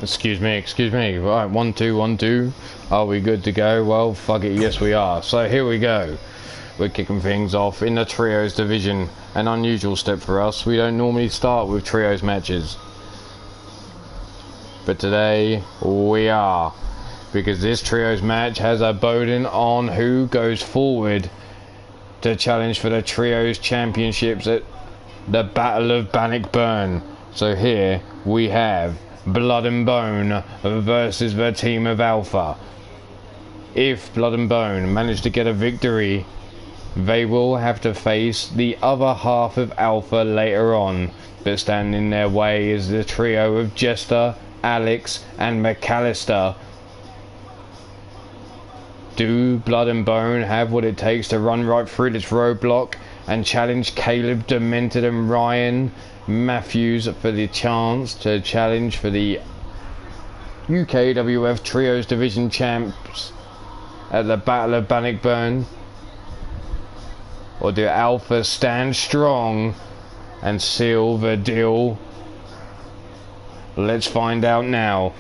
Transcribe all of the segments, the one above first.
Excuse me. Right, 1 2 1 2. Are we good to go? Well, fuck it, yes we are. So here we go. We're kicking things off in the trios division. An unusual step for us. We don't normally start with trios matches, but today we are, because this trios match has a voting on who goes forward to challenge for the trios championships at the Battle of Bannockburn. So here we have Blood and Bone versus the team of Alpha. If Blood and Bone manage to get a victory, they will have to face the other half of Alpha later on, but standing in their way is the trio of Jester, Alex and McAllister. Do Blood and Bone have what it takes to run right through this roadblock and challenge Caleb, Demented and Ryan Matthews for the chance to challenge for the UKWF Trios Division Champs at the Battle of Bannockburn? Or do Alpha stand strong and seal the deal? Let's find out now.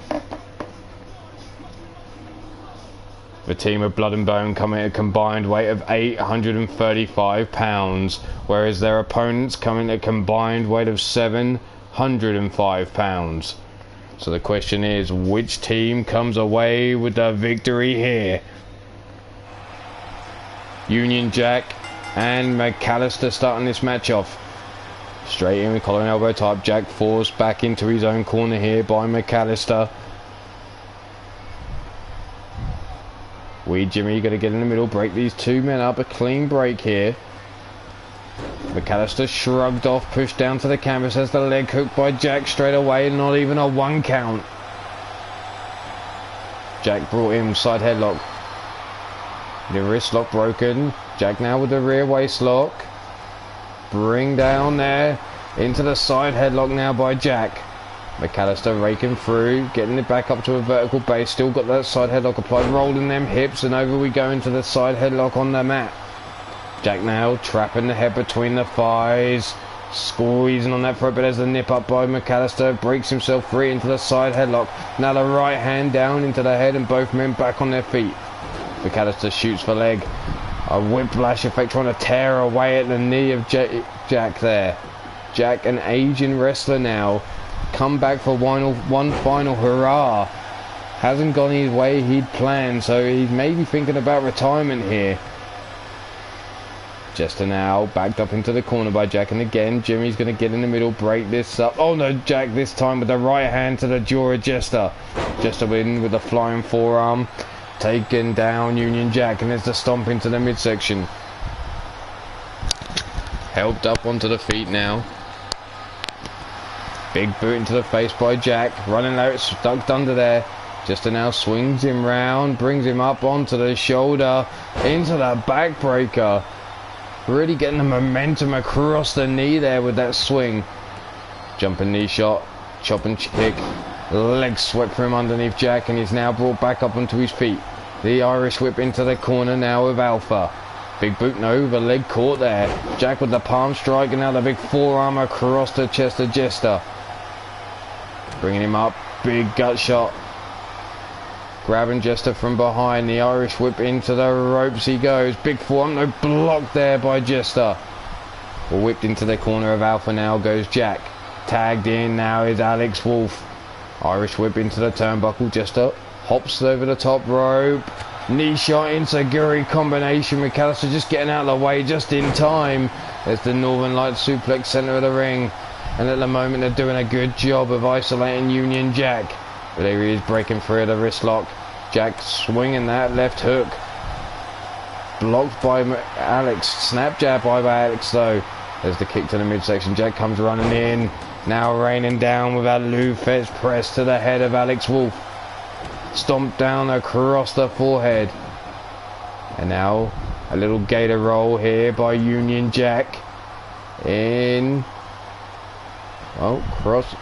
The team of Blood and Bone come in at a combined weight of 835 pounds, whereas their opponents come in at a combined weight of 705 pounds. So the question is, which team comes away with the victory here? Union Jack and McAllister starting this match off. Straight in with collar and elbow type. Jack forced back into his own corner here by McAllister. Jimmy got to get in the middle, break these two men up, a clean break here. McAllister shrugged off, pushed down to the canvas, has the leg hooked by Jack straight away, not even a 1 count. Jack brought in side headlock. The wrist lock broken. Jack now with the rear waist lock. Bring down there into the side headlock now by Jack. McAllister raking through, getting it back up to a vertical base, still got that side headlock applied, rolling them hips, and over we go into the side headlock on the mat. Jack now trapping the head between the thighs, squeezing on that throat, but there's the nip up by McAllister, breaks himself free into the side headlock. Now the right hand down into the head and both men back on their feet. McAllister shoots for leg. A whiplash effect trying to tear away at the knee of Jack there. Jack, an aging wrestler now, come back for one final hurrah. Hasn't gone his way he'd planned, so he's maybe thinking about retirement here. Jester now backed up into the corner by Jack, and again Jimmy's going to get in the middle, break this up. Oh no, Jack this time with the right hand to the jaw of Jester. Jester in with the flying forearm, taking down Union Jack, and there's the stomp into the midsection. Helped up onto the feet now. Big boot into the face by Jack, running low, it's stuck under there. Jester now swings him round, brings him up onto the shoulder, into the backbreaker. Really getting the momentum across the knee there with that swing. Jumping knee shot, chop and kick, leg swept from underneath Jack, and he's now brought back up onto his feet. The Irish whip into the corner now of Alpha. Big boot, no, the leg caught there. Jack with the palm strike, and now the big forearm across the chest of Jester. Bringing him up, big gut shot. Grabbing Jester from behind, the Irish whip into the ropes he goes. Big forearm, no, blocked there by Jester. Well, whipped into the corner of Alpha now goes Jack. Tagged in now is Alex Wolf. Irish whip into the turnbuckle, Jester hops over the top rope. Knee shot, enziguri combination. McAllister just getting out of the way just in time. There's the Northern Lights suplex, center of the ring. And at the moment they're doing a good job of isolating Union Jack. But there he is, breaking free of the wrist lock. Jack swinging that left hook. Blocked by Alex. Snap jab by Alex though. There's the kick to the midsection. Jack comes running in. Now raining down with that Lufet's press to the head of Alex Wolf. Stomped down across the forehead. And now a little gator roll here by Union Jack. In. Oh, cross.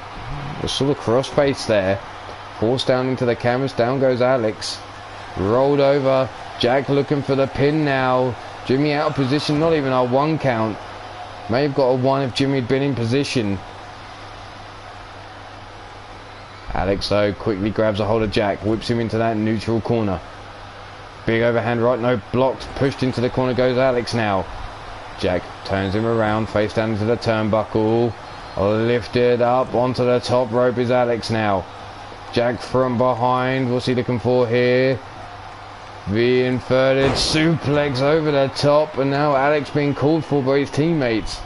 A sort of cross face there. Forced down into the canvas. Down goes Alex. Rolled over. Jack looking for the pin now. Jimmy out of position. Not even a 1 count. May have got a 1 if Jimmy had been in position. Alex though quickly grabs a hold of Jack, whips him into that neutral corner. Big overhand right, no, blocked, pushed into the corner goes Alex now. Jack turns him around, face down into the turnbuckle. Lifted up onto the top rope is Alex now. Jack from behind, what's he looking for here? The inverted suplex over the top, and now Alex being called for by his teammates.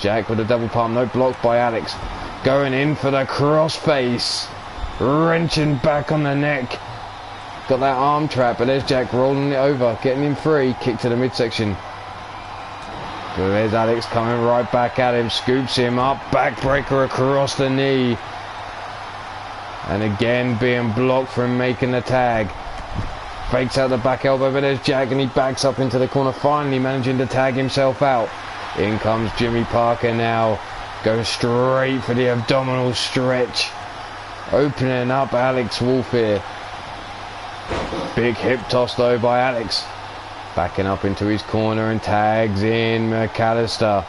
Jack with a double palm, no, blocked by Alex. Going in for the crossface. Wrenching back on the neck. Got that arm trap, but there's Jack rolling it over, getting him free. Kick to the midsection. But there's Alex coming right back at him, scoops him up, backbreaker across the knee. And again being blocked from making the tag. Fakes out the back elbow, but there's Jack and he backs up into the corner, finally managing to tag himself out. In comes Jimmy Parker now. Goes straight for the abdominal stretch. Opening up Alex Wolf here. Big hip toss though by Alex. Backing up into his corner and tags in McAllister.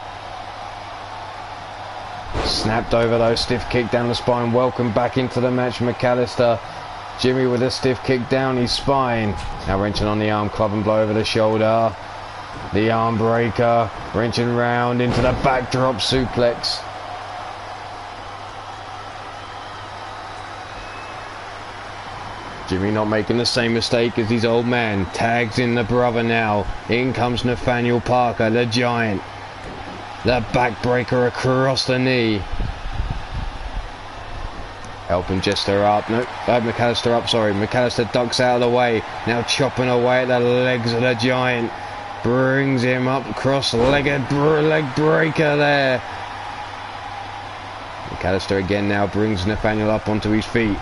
Snapped over though, stiff kick down the spine. Welcome back into the match, McAllister. Jimmy with a stiff kick down his spine. Now wrenching on the arm, club and blow over the shoulder. The arm breaker, wrenching round into the backdrop suplex. Jimmy not making the same mistake as his old man. Tags in the brother now. In comes Nathaniel Parker, the giant. The backbreaker across the knee. Helping Jester up. No, McAllister up, sorry. McAllister ducks out of the way. Now chopping away at the legs of the giant. Brings him up, cross-legged leg breaker there. McAllister again now brings Nathaniel up onto his feet.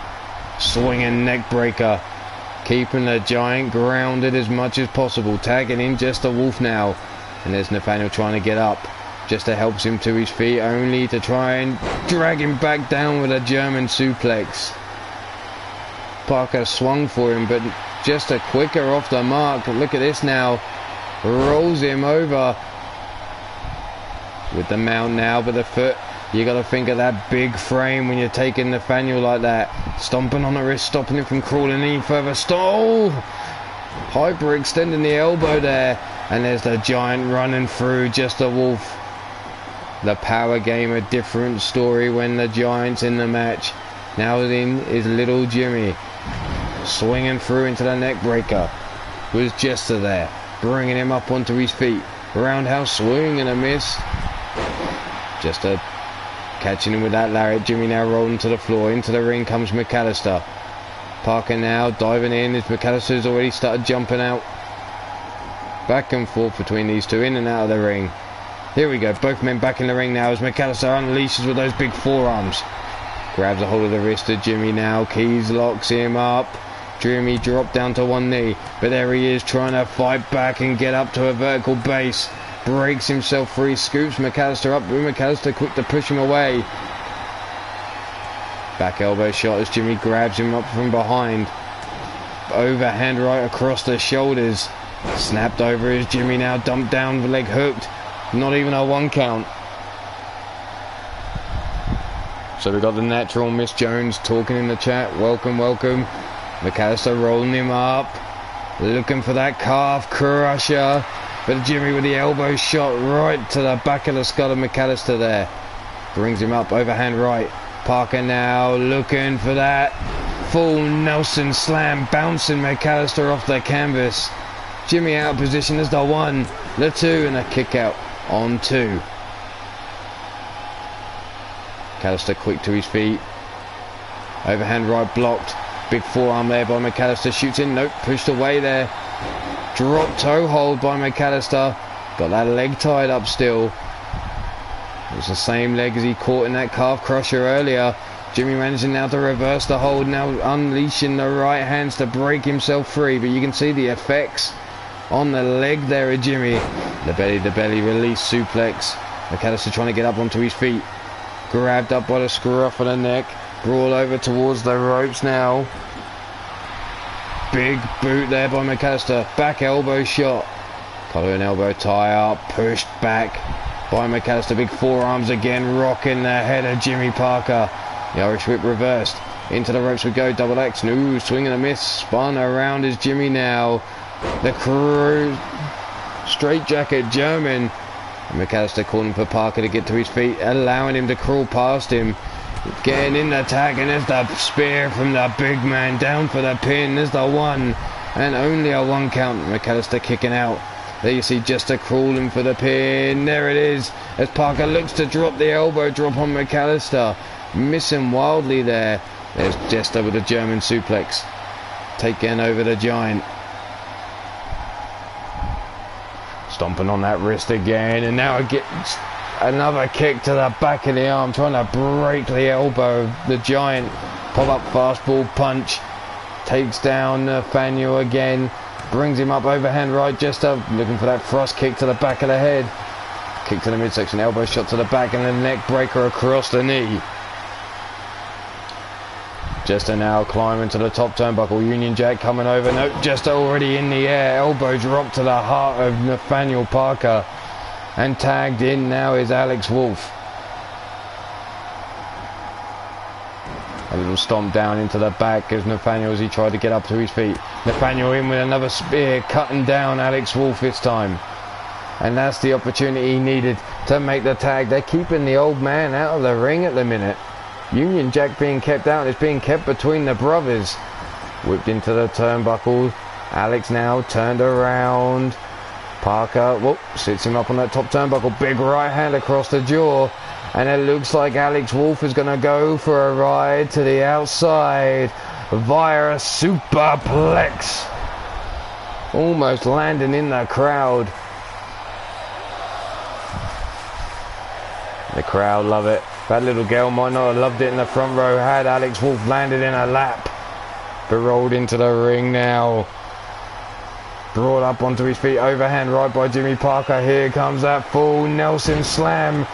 Swinging neck breaker. Keeping the giant grounded as much as possible. Tagging in Jester Wolf now. And there's Nathaniel trying to get up. Jester helps him to his feet, only to try and drag him back down with a German suplex. Parker swung for him, but Jester quicker off the mark. Look at this now. Rolls him over with the mount now, but the foot, you got to think of that big frame when you're taking Nathaniel like that. Stomping on the wrist, stopping him from crawling any further. Stole! Hyper-extending the elbow there, and there's the giant running through Jester Wolf. The power game, a different story when the giant's in the match. Now in is little Jimmy. Swinging through into the neck breaker. Was Jester there. Bringing him up onto his feet. Roundhouse swing and a miss. Jester catching him with that lariat. Jimmy now rolling to the floor. Into the ring comes McAllister. Parker now diving in as McAllister's already started jumping out. Back and forth between these two, in and out of the ring. Here we go, both men back in the ring now as McAllister unleashes with those big forearms. Grabs a hold of the wrist of Jimmy now. Keys locks him up. Jimmy dropped down to one knee, but there he is trying to fight back and get up to a vertical base. Breaks himself free, scoops McAllister up, but McAllister quick to push him away. Back elbow shot as Jimmy grabs him up from behind. Overhand right across the shoulders. Snapped over as Jimmy now dumped down, leg hooked. Not even a 1 count. So we got the natural Miss Jones talking in the chat. Welcome, welcome. McAllister rolling him up. Looking for that calf crusher. But Jimmy with the elbow shot right to the back of the skull of McAllister there. Brings him up, overhand right. Parker now looking for that full Nelson slam. Bouncing McAllister off the canvas. Jimmy out of position as the 1, the 2, and a kick out on 2. McAllister quick to his feet. Overhand right blocked. Big forearm there by McAllister. Shoots in. Nope. Pushed away there. Drop toe hold by McAllister. Got that leg tied up still. It was the same leg as he caught in that calf crusher earlier. Jimmy managing now to reverse the hold. Now unleashing the right hands to break himself free. But you can see the effects on the leg there of Jimmy. The belly release suplex. McAllister trying to get up onto his feet. Grabbed up by the scruff of the neck. Brawl over towards the ropes now. Big boot there by McAllister. Back elbow shot. Collar and elbow tie up. Pushed back by McAllister. Big forearms again. Rocking the head of Jimmy Parker. The Irish whip reversed. Into the ropes we go, double axe, no, swing and a miss, spun around is Jimmy now. The crew, straight jacket German. McAllister calling for Parker to get to his feet, allowing him to crawl past him. Getting in the tag, and there's the spear from the big man, down for the pin. There's the one, and only a 1 count. McAllister kicking out. There you see Jester crawling for the pin. There it is, as Parker looks to drop the elbow drop on McAllister. Missing wildly there. There's Jester with a German suplex, taking over the Giant. Stomping on that wrist again, and now it gets another kick to the back of the arm, trying to break the elbow of the Giant. Pop-up fastball punch. Takes down Nathaniel again. Brings him up overhand right, Jester looking for that thrust kick to the back of the head. Kick to the midsection, elbow shot to the back, and a neck breaker across the knee. Jester now climbing to the top turnbuckle. Union Jack coming over. Nope, Jester already in the air. Elbow drop to the heart of Nathaniel Parker. And tagged in now is Alex Wolf. A little stomp down into the back as Nathaniel, as he tried to get up to his feet. Nathaniel in with another spear, cutting down Alex Wolf this time. And that's the opportunity he needed to make the tag. They're keeping the old man out of the ring at the minute. Union Jack being kept out, and it's being kept between the brothers. Whipped into the turnbuckle. Alex now turned around. Parker, whoop, sits him up on that top turnbuckle. Big right hand across the jaw. And it looks like Alex Wolf is going to go for a ride to the outside via a superplex. Almost landing in the crowd. The crowd love it. That little girl might not have loved it in the front row had Alex Wolf landed in her lap. But rolled into the ring now. Brought up onto his feet, overhand right by Jimmy Parker. Here comes that full Nelson slam.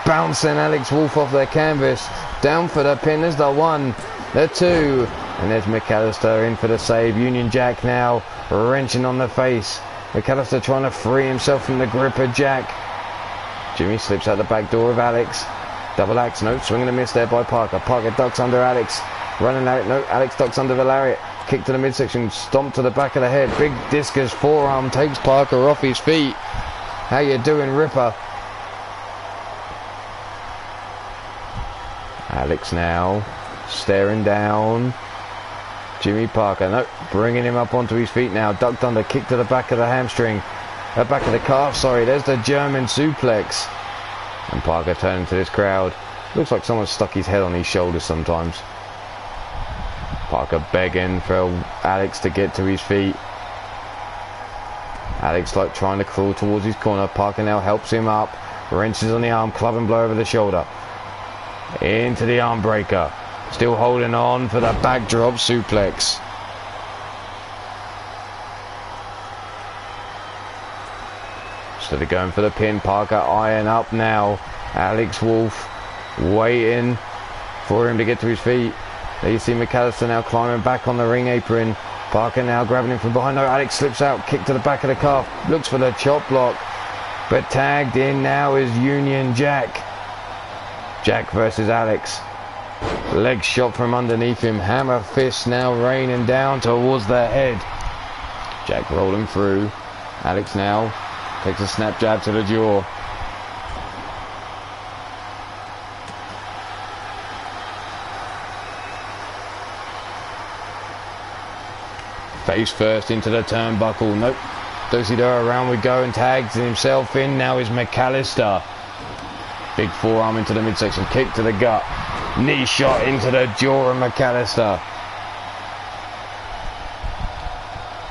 Bouncing Alex Wolf off their canvas. Down for the pin. There's the 1, the 2. And there's McAllister in for the save. Union Jack now wrenching on the face. McAllister trying to free himself from the grip of Jack. Jimmy slips out the back door of Alex. Double axe, no, swing and a miss there by Parker. Parker ducks under Alex. Running out, no, Alex ducks under the lariat. Kick to the midsection, stomp to the back of the head. Big discus forearm takes Parker off his feet. How you doing, Ripper? Alex now staring down. Jimmy Parker, no, bringing him up onto his feet now. Ducked under, kick to the back of the hamstring. Back of the calf, sorry. There's the German suplex. And Parker turning to this crowd. Looks like someone stuck his head on his shoulder sometimes. Parker begging for Alex to get to his feet. Alex like trying to crawl towards his corner. Parker now helps him up. Wrenches on the arm, club and blow over the shoulder. Into the arm breaker. Still holding on for the backdrop suplex. Instead of going for the pin, Parker eyeing up now. Alex Wolf waiting for him to get to his feet. There you see McAllister now climbing back on the ring apron. Parker now grabbing him from behind. No, Alex slips out, kick to the back of the calf. Looks for the chop block. But tagged in now is Union Jack. Jack versus Alex. Leg shot from underneath him. Hammer fist now raining down towards the head. Jack rolling through. Alex now takes a snap jab to the jaw. Face first into the turnbuckle. Nope. Do-si-do, around we go, and tags himself in. Now is McAllister. Big forearm into the midsection. Kick to the gut. Knee shot into the jaw of McAllister.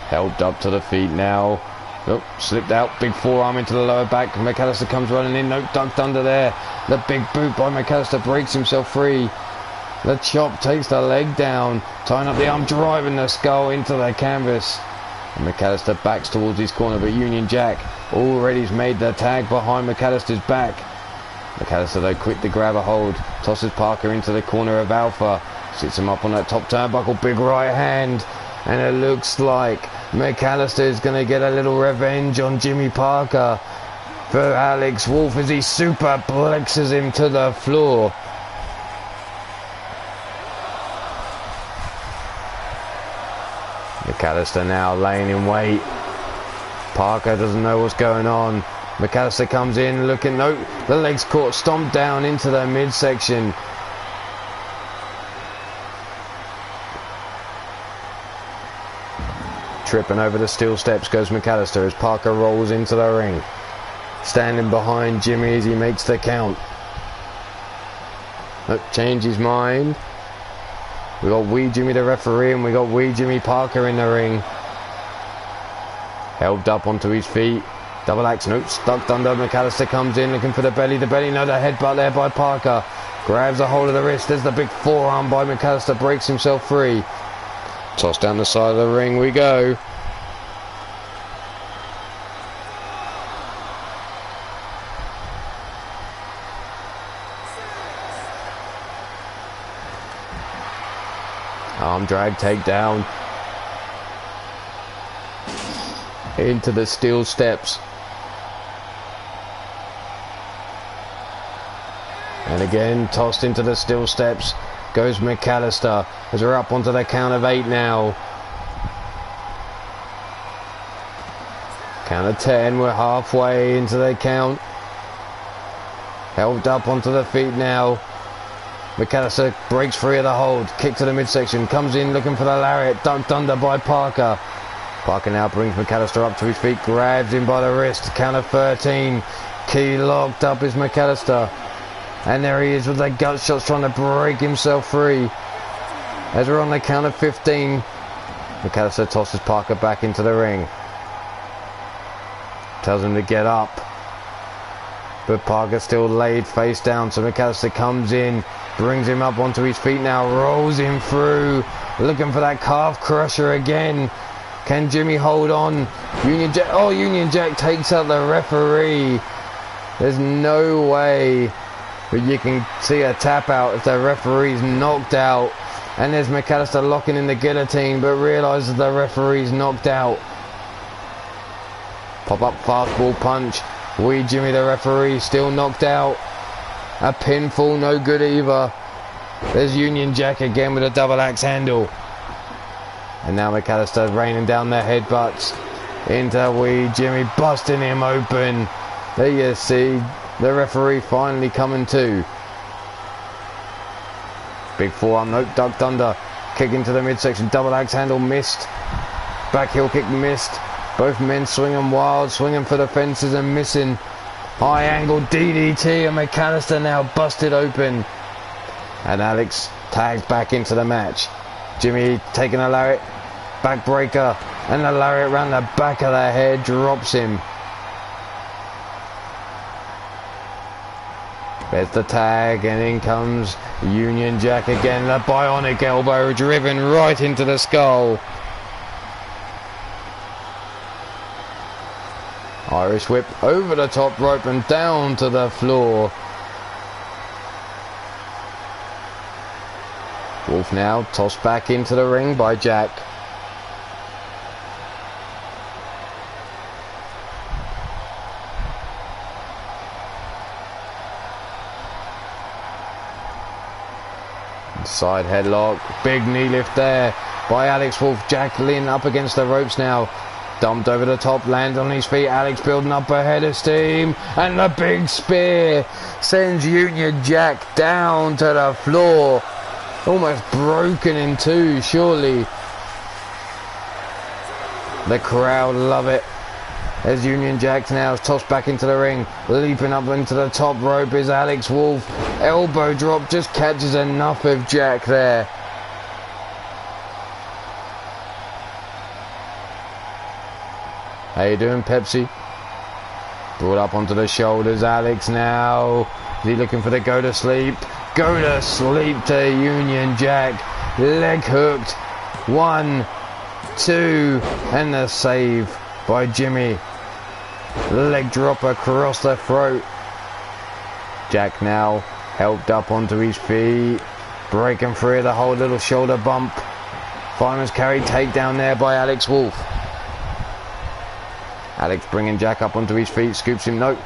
Helped up to the feet now. Nope, slipped out. Big forearm into the lower back. McAllister comes running in. Nope, ducked under there. The big boot by McAllister breaks himself free. The chop takes the leg down. Tying up the arm, driving the skull into the canvas. And McAllister backs towards his corner, but Union Jack already's made the tag behind McAllister's back. McAllister though quick to grab a hold. Tosses Parker into the corner of Alpha. Sits him up on that top turnbuckle. Big right hand. And it looks like McAllister is going to get a little revenge on Jimmy Parker for Alex Wolf as he superplexes him to the floor. McAllister now laying in wait. Parker doesn't know what's going on. McAllister comes in looking, nope, the legs caught, stomped down into the midsection. Tripping over the steel steps goes McAllister as Parker rolls into the ring. Standing behind Jimmy as he makes the count. Nope, change his mind. We got Wee Jimmy the referee and we got Wee Jimmy Parker in the ring. Held up onto his feet. Double axe, nope, stuck under. McAllister comes in looking for the belly, no, the headbutt there by Parker. Grabs a hold of the wrist, there's the big forearm by McAllister, breaks himself free. Toss down the side of the ring we go. Arm drag, takedown. Into the steel steps. And again, tossed into the steel steps goes McAllister as we're up onto the count of 8 now. Count of 10, we're halfway into the count. Held up onto the feet now. McAllister breaks free of the hold, kick to the midsection, comes in looking for the lariat, ducked under by Parker. Parker now brings McAllister up to his feet, grabs him by the wrist, count of 13. Key locked up is McAllister. And there he is with the gut shots trying to break himself free. As we're on the count of 15, McAllister tosses Parker back into the ring. Tells him to get up. But Parker still laid face down, so McAllister comes in, brings him up onto his feet now, rolls him through, looking for that calf crusher again. Can Jimmy hold on? Union Jack, oh, Union Jack takes out the referee. There's no way. But you can see a tap out if the referee's knocked out. And there's McAllister locking in the guillotine, but realises the referee's knocked out. Pop up fastball punch. Wee Jimmy the referee still knocked out. A pinfall, no good either. There's Union Jack again with a double axe handle. And now McAllister raining down the headbutts into Wee Jimmy, busting him open. There you see the referee finally coming to. Big forearm, nope, ducked under. Kick into the midsection, double axe handle, missed. Back heel kick, missed. Both men swinging wild, swinging for the fences and missing. High angle DDT and McAllister now busted open. And Alex tags back into the match. Jimmy taking a lariat, backbreaker, and the lariat around the back of the head drops him. There's the tag, and in comes Union Jack again. The bionic elbow driven right into the skull. Irish whip over the top rope and down to the floor. Wolf now tossed back into the ring by Jack. Side headlock, big knee lift there by Alex Wolf. Jack leaning up against the ropes now. Dumped over the top, lands on his feet. Alex building up a head of steam. And the big spear sends Union Jack down to the floor. Almost broken in two, surely. The crowd love it. As Union Jack now is tossed back into the ring. Leaping up into the top rope is Alex Wolf. Elbow drop, just catches enough of Jack there. How you doing, Pepsi? Brought up onto the shoulders, Alex now. Is he looking for the go to sleep? Go to sleep to Union Jack. Leg hooked. 1, 2, and the save by Jimmy. Leg drop across the throat. Jack now helped up onto his feet. Breaking free of the whole little shoulder bump. Fireman's carry takedown there by Alex Wolf. Alex bringing Jack up onto his feet, scoops him, nope.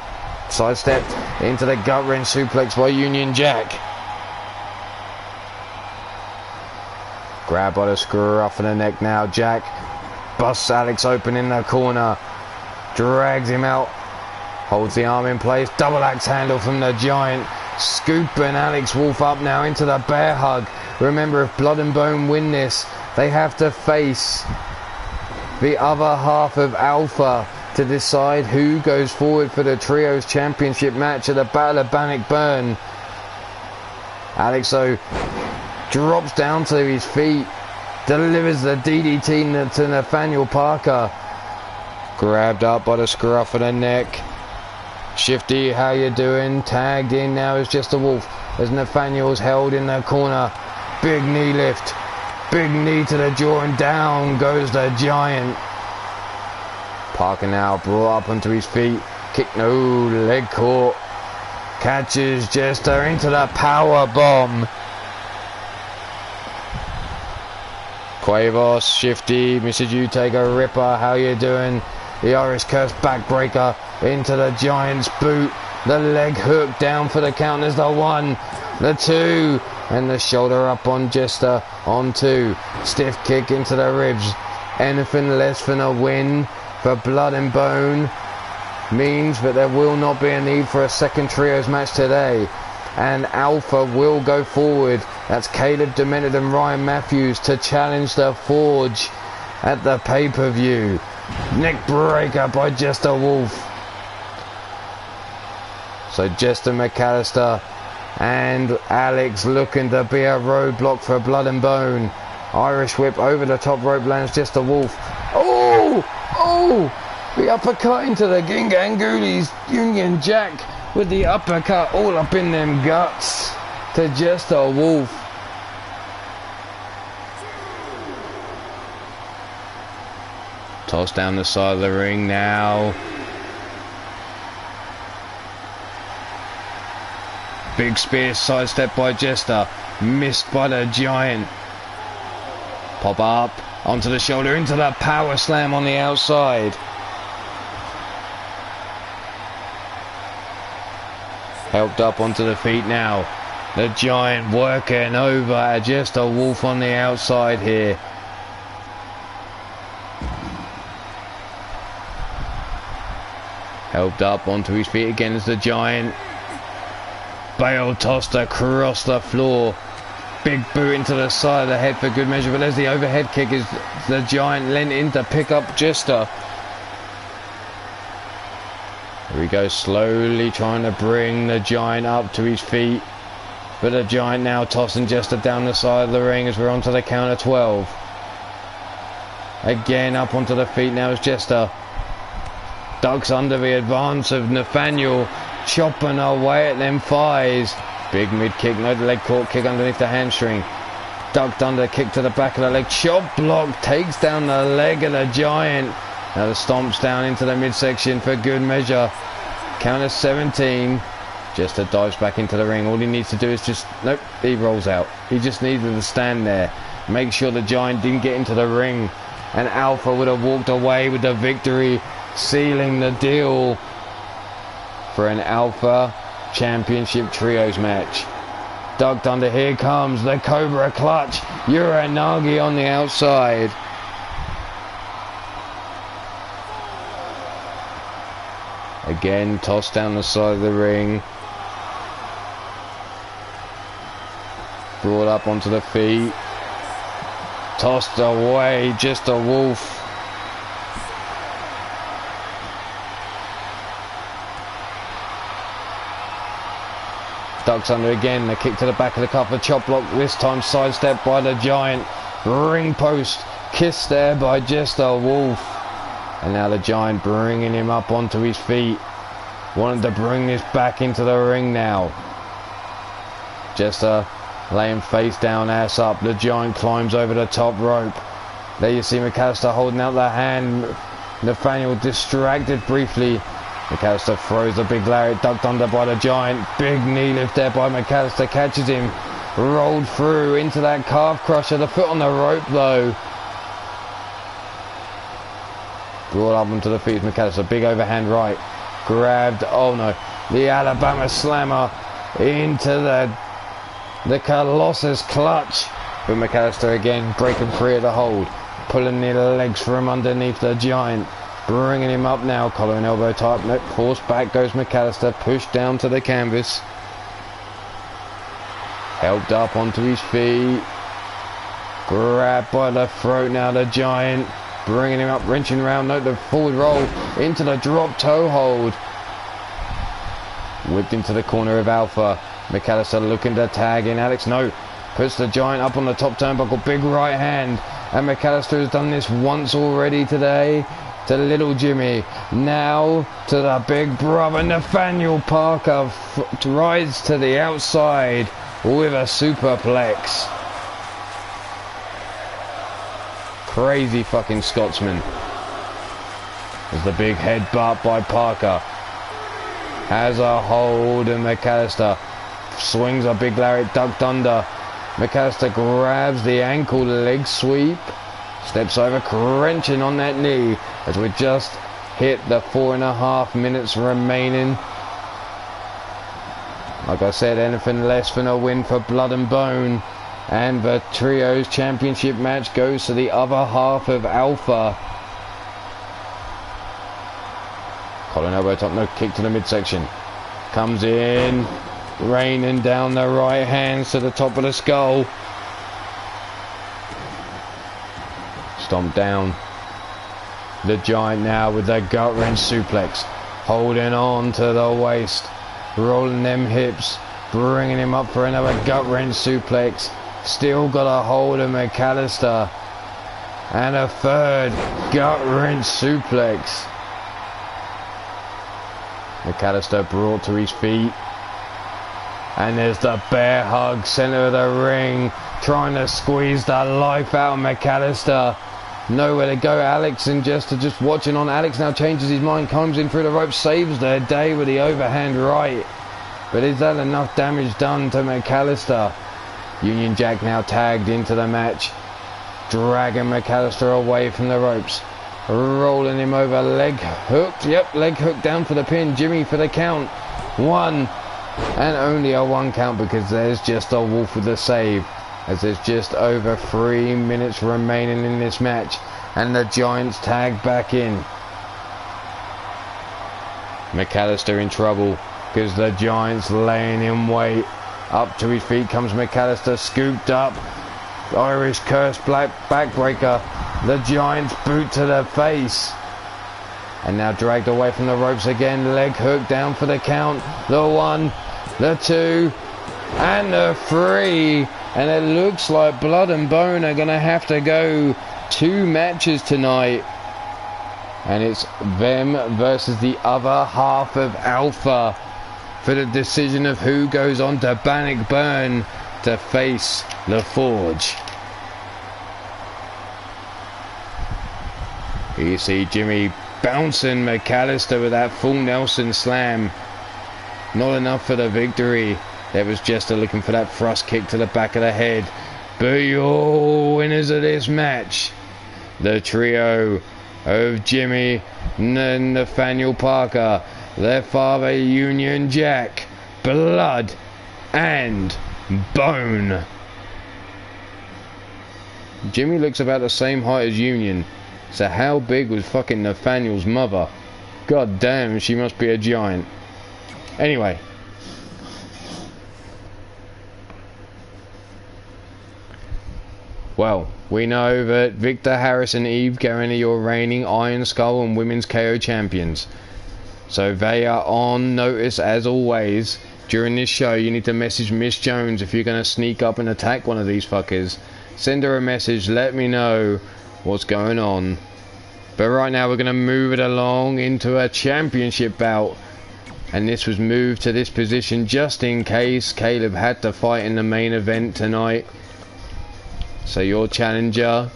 Sidestepped into the gut wrench suplex by Union Jack. Grab by the screw off in the neck now, Jack busts Alex open in the corner, drags him out, holds the arm in place, double axe handle from the Giant, scooping Alex Wolf up now into the bear hug. Remember, if Blood and Bone win this, they have to face the other half of Alpha to decide who goes forward for the Trios Championship match at the Battle of Bannockburn. Alex, though, drops down to his feet, delivers the DDT to Nathaniel Parker. Grabbed up by the scruff of the neck. Shifty, how you doing? Tagged in now is Just a Wolf as Nathaniel's held in the corner. Big knee lift. Big knee to the jaw and down goes the Giant. Parker now brought up onto his feet. Kick, no, leg caught. Catches Jester into the power bomb. Quavos, Shifty, Mrs. You take a ripper, how you doing? The Irish Curse backbreaker into the Giant's boot. The leg hook down for the count. There's the 1, the 2, and the shoulder up on Jester on 2. Stiff kick into the ribs. Anything less than a win for Blood and Bone means that there will not be a need for a second trios match today, and Alpha will go forward. That's Caleb Demented and Ryan Matthews to challenge the Forge at the pay-per-view. Neck breaker by Jester Wolf. So Jester McAllister and Alex looking to be a roadblock for Blood and Bone. Irish whip over the top rope lands Jester Wolf. Oh! Oh! The uppercut into the Ginganguli's Union Jack with the uppercut all up in them guts to Jester Wolf. Toss down the side of the ring now. Big spear sidestep by Jester. Missed by the Giant. Pop up onto the shoulder into the power slam on the outside. Helped up onto the feet now. The Giant working over Jester Wolf on the outside here. Helped up onto his feet again as the Giant. Bale tossed across the floor. Big boot into the side of the head for good measure, but there's the overhead kick as the Giant leant in to pick up Jester. Here we go, slowly trying to bring the Giant up to his feet. But the Giant now tossing Jester down the side of the ring as we're onto the count of 12. Again up onto the feet now as Jester ducks under the advance of Nathaniel, chopping away at them thighs. Big mid kick, no leg caught, kick underneath the hamstring. Ducked under, kick to the back of the leg, chop block, takes down the leg of the Giant. Now the stomps down into the midsection for good measure. Count of 17. Jester dives back into the ring. All he needs to do is just, nope, he rolls out. He just needed to stand there, make sure the Giant didn't get into the ring, and Alpha would have walked away with the victory, sealing the deal for an Alpha Championship Trios match. Ducked under, here comes the Cobra Clutch. Uranagi on the outside. Again, tossed down the side of the ring. Brought up onto the feet. Tossed away, just a Wolf. Ducks under again, the kick to the back of the cup, a chop block, this time sidestep by the Giant. Ring post, kissed there by Jester Wolf. And now the Giant bringing him up onto his feet. Wanted to bring this back into the ring now. Jester laying face down, ass up. The Giant climbs over the top rope. There you see McAllister holding out the hand. Nathaniel distracted briefly. McAllister throws the big lariat, ducked under by the Giant. Big knee lift there by McAllister, catches him. Rolled through into that calf crusher. The foot on the rope though. Brought up onto the feet of McAllister. Big overhand right. Grabbed, oh no. The Alabama Slammer into the Colossus Clutch. But McAllister again breaking free of the hold. pulling the legs from underneath the giant, bringing him up now, collar and elbow type. Nope, forced back goes McAllister, pushed down to the canvas, helped up onto his feet, grabbed by the throat now, the giant, bringing him up, wrenching around. Note the forward roll into the drop toe hold, whipped into the corner of Alpha. McAllister looking to tag in Alex. No, puts the giant up on the top turnbuckle, big right hand, and McAllister has done this once already today to little Jimmy. Now to the big brother Nathaniel Parker, rides to the outside with a superplex. Crazy fucking Scotsman. There's the big headbutt by Parker. Has a hold and McAllister swings a big lariat, ducked under. McAllister grabs the ankle leg sweep, steps over, crunching on that knee as we just hit the 4.5 minutes remaining. Like I said, anything less than a win for Blood and Bone, and the Trios Championship match goes to the other half of Alpha. Colin elbow top, no kick to the midsection. Comes in, raining down the right hands to the top of the skull. Stomp down. The giant now with the gut wrench suplex. Holding on to the waist. Rolling them hips. Bringing him up for another gut wrench suplex. Still got a hold of McAllister. And a third gut wrench suplex. McAllister brought to his feet. And there's the bear hug, center of the ring, trying to squeeze the life out of McAllister. Nowhere to go. Alex and Jester just watching on. Alex now changes his mind, comes in through the rope, saves their day with the overhand right. But is that enough damage done to McAllister? Union Jack now tagged into the match, dragging McAllister away from the ropes. Rolling him over, leg hooked. Yep, leg hooked down for the pin. Jimmy for the count. 1. And only a 1 count because there's just a Wolf with the save, as there's just over 3 minutes remaining in this match, and the Giants tag back in. McAllister in trouble because the Giants laying in wait. Up to his feet comes McAllister, scooped up, Irish curse black backbreaker. The Giants boot to the face. And now dragged away from the ropes again. Leg hook down for the count. The 1, the 2, and the 3. And it looks like Blood and Bone are going to have to go 2 matches tonight. And it's them versus the other half of Alpha for the decision of who goes on to Bannockburn to face the Forge. Here you see Jimmy bouncing McAllister with that full Nelson slam. Not enough for the victory. There was Jester looking for that thrust kick to the back of the head. But your winners of this match, the trio of Jimmy and Nathaniel Parker, their father Union Jack, Blood and Bone. Jimmy looks about the same height as Union. So how big was fucking Nathaniel's mother? God damn, she must be a giant. Anyway. Well, we know that Victor Harris and Eve Guerin are your reigning Iron Skull and Women's KO champions. So they are on notice as always. During this show, you need to message Miss Jones if you're going to sneak up and attack one of these fuckers. Send her a message, let me know what's going on. But right now we're going to move it along into a championship bout, and this was moved to this position just in case Caleb had to fight in the main event tonight. So your challenger,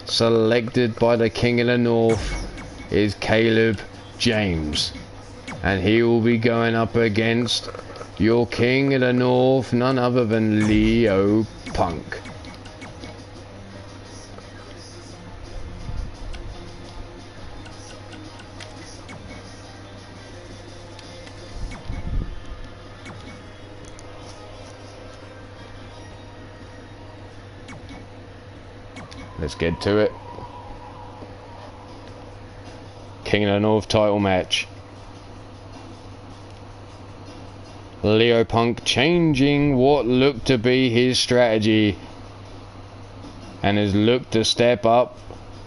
selected by the King of the North, is Caleb James, and he will be going up against your King of the North, none other than Leo Punk. Let's get to it. King of the North title match. Leo Punk changing what looked to be his strategy and has looked to step up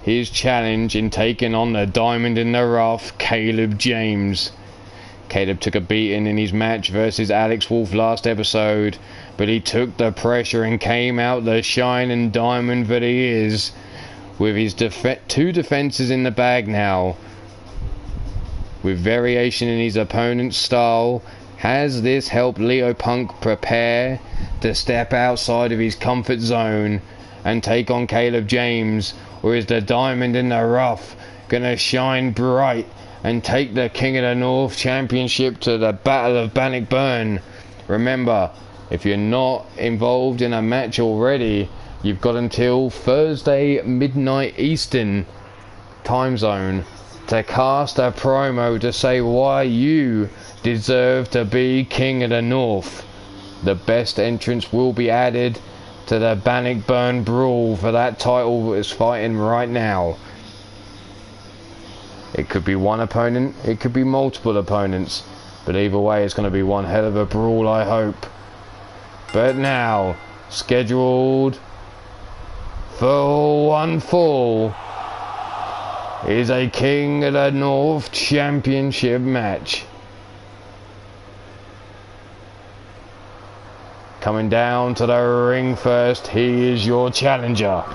his challenge in taking on the diamond in the rough, Caleb James. Caleb took a beating in his match versus Alex Wolf last episode, but he took the pressure and came out the shining diamond that he is, with his two defenses in the bag now. With variation in his opponent's style, has this helped Leo Punk prepare to step outside of his comfort zone and take on Caleb James, or is the diamond in the rough gonna shine bright and take the King of the North Championship to the Battle of Bannockburn? Remember, if you're not involved in a match already, you've got until Thursday midnight Eastern time zone to cast a promo to say why you deserve to be King of the North. The best entrance will be added to the Bannockburn Brawl for that title that is fighting right now. It could be one opponent, it could be multiple opponents, but either way it's going to be one hell of a brawl, I hope. But now, scheduled for one fall is a King of the North Championship match. Coming down to the ring first, he is your challenger.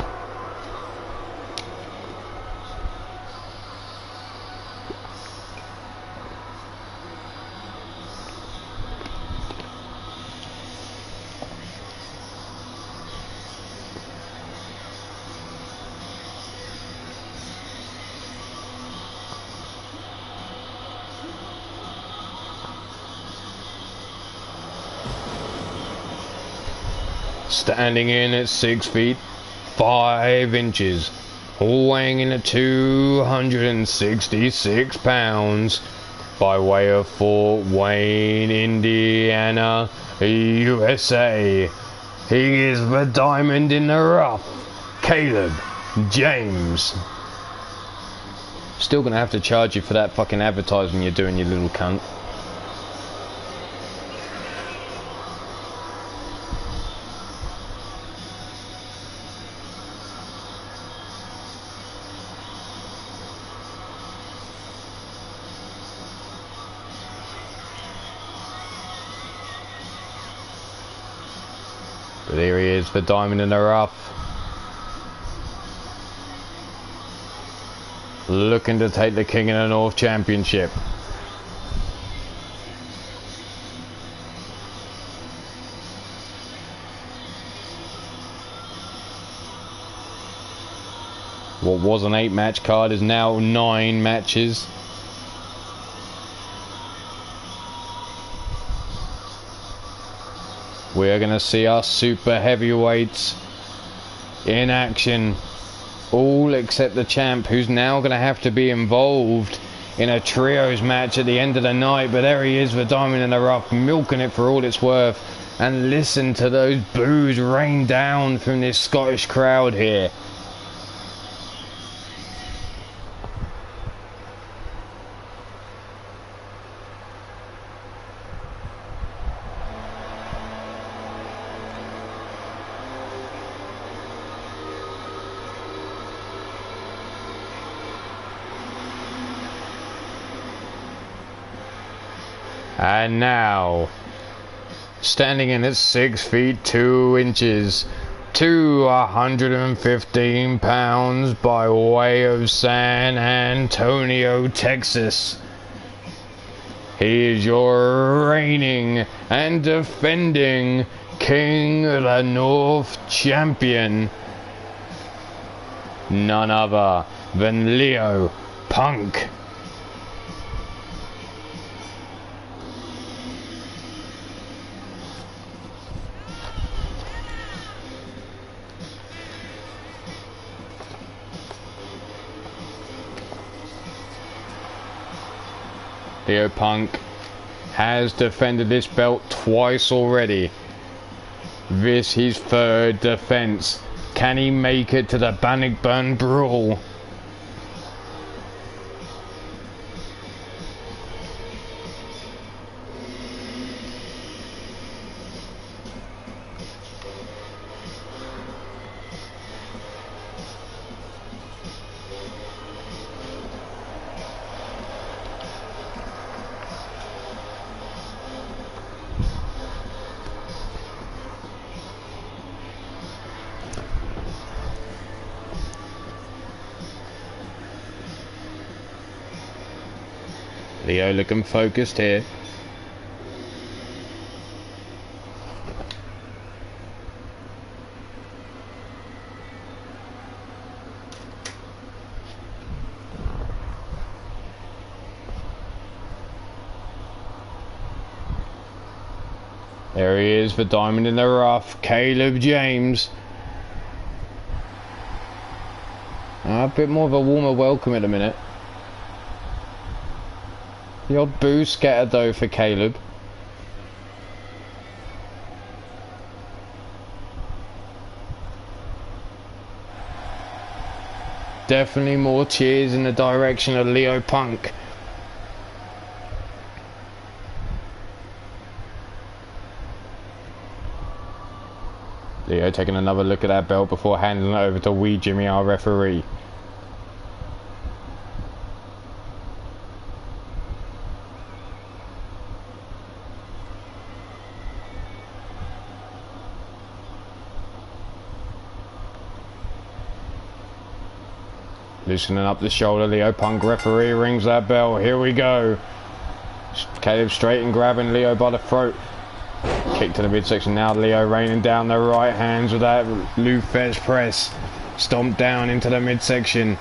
Standing in at 6 feet 5 inches, weighing in at 266 pounds, by way of Fort Wayne, Indiana, USA. He is the diamond in the rough, Caleb James. Still gonna have to charge you for that fucking advertising you're doing, you little cunt. But here he is, the diamond in the rough. Looking to take the King of the North Championship. What was an 8-match card is now 9 matches. We are going to see our super heavyweights in action. All except the champ, who's now going to have to be involved in a trios match at the end of the night. But there he is, the diamond in the rough, milking it for all it's worth. And listen to those boos rain down from this Scottish crowd here. And now, standing in at 6 feet 2 inches, 215 pounds, by way of San Antonio, Texas. He is your reigning and defending King of the North champion, none other than Leo Punk. Leo Punk has defended this belt twice already. This his 3rd defense. Can he make it to the Bannockburn Brawl? Leo looking focused here. There he is, the diamond in the rough, Caleb James. A bit more of a warmer welcome at a minute. The odd boo scattered though for Caleb. Definitely more cheers in the direction of Leo Punk. Leo taking another look at that belt before handing it over to Wee Jimmy, our referee. Loosening up the shoulder, Leo Punk referee rings that bell. Here we go. Caleb straight and grabbing Leo by the throat. Kick to the midsection now. Leo raining down the right hands with that Lufez press. Stomped down into the midsection.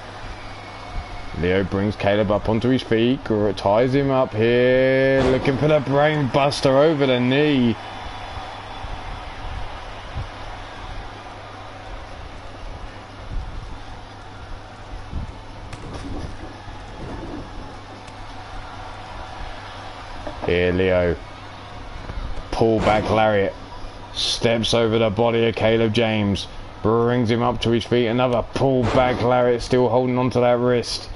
Leo brings Caleb up onto his feet. Ties him up here. Looking for the brain buster over the knee. Here Leo. Pull back lariat. Steps over the body of Caleb James. Brings him up to his feet. Another pull back lariat, still holding onto that wrist.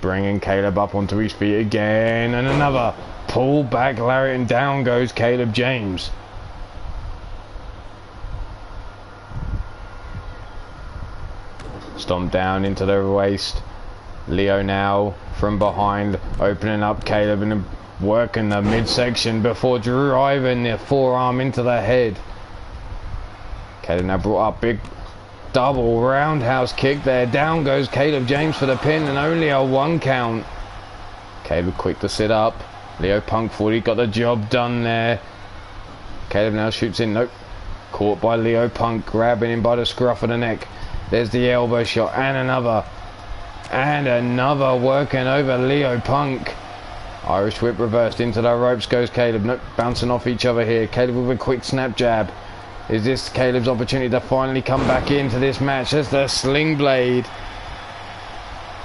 Bringing Caleb up onto his feet again. And another pull back lariat, and down goes Caleb James. Stomp down into the waist. Leo now from behind, opening up Caleb and working the midsection before driving the forearm into the head. Caleb now brought up, big double roundhouse kick there. Down goes Caleb James for the pin, and only a 1 count. Caleb quick to sit up. Leo Punk thought he got the job done there. Caleb now shoots in. Nope. Caught by Leo Punk, grabbing him by the scruff of the neck. There's the elbow shot, and another. And another, working over Leo Punk. Irish whip reversed into the ropes goes Caleb. Nope, bouncing off each other here. Caleb with a quick snap jab. Is this Caleb's opportunity to finally come back into this match? There's the sling blade.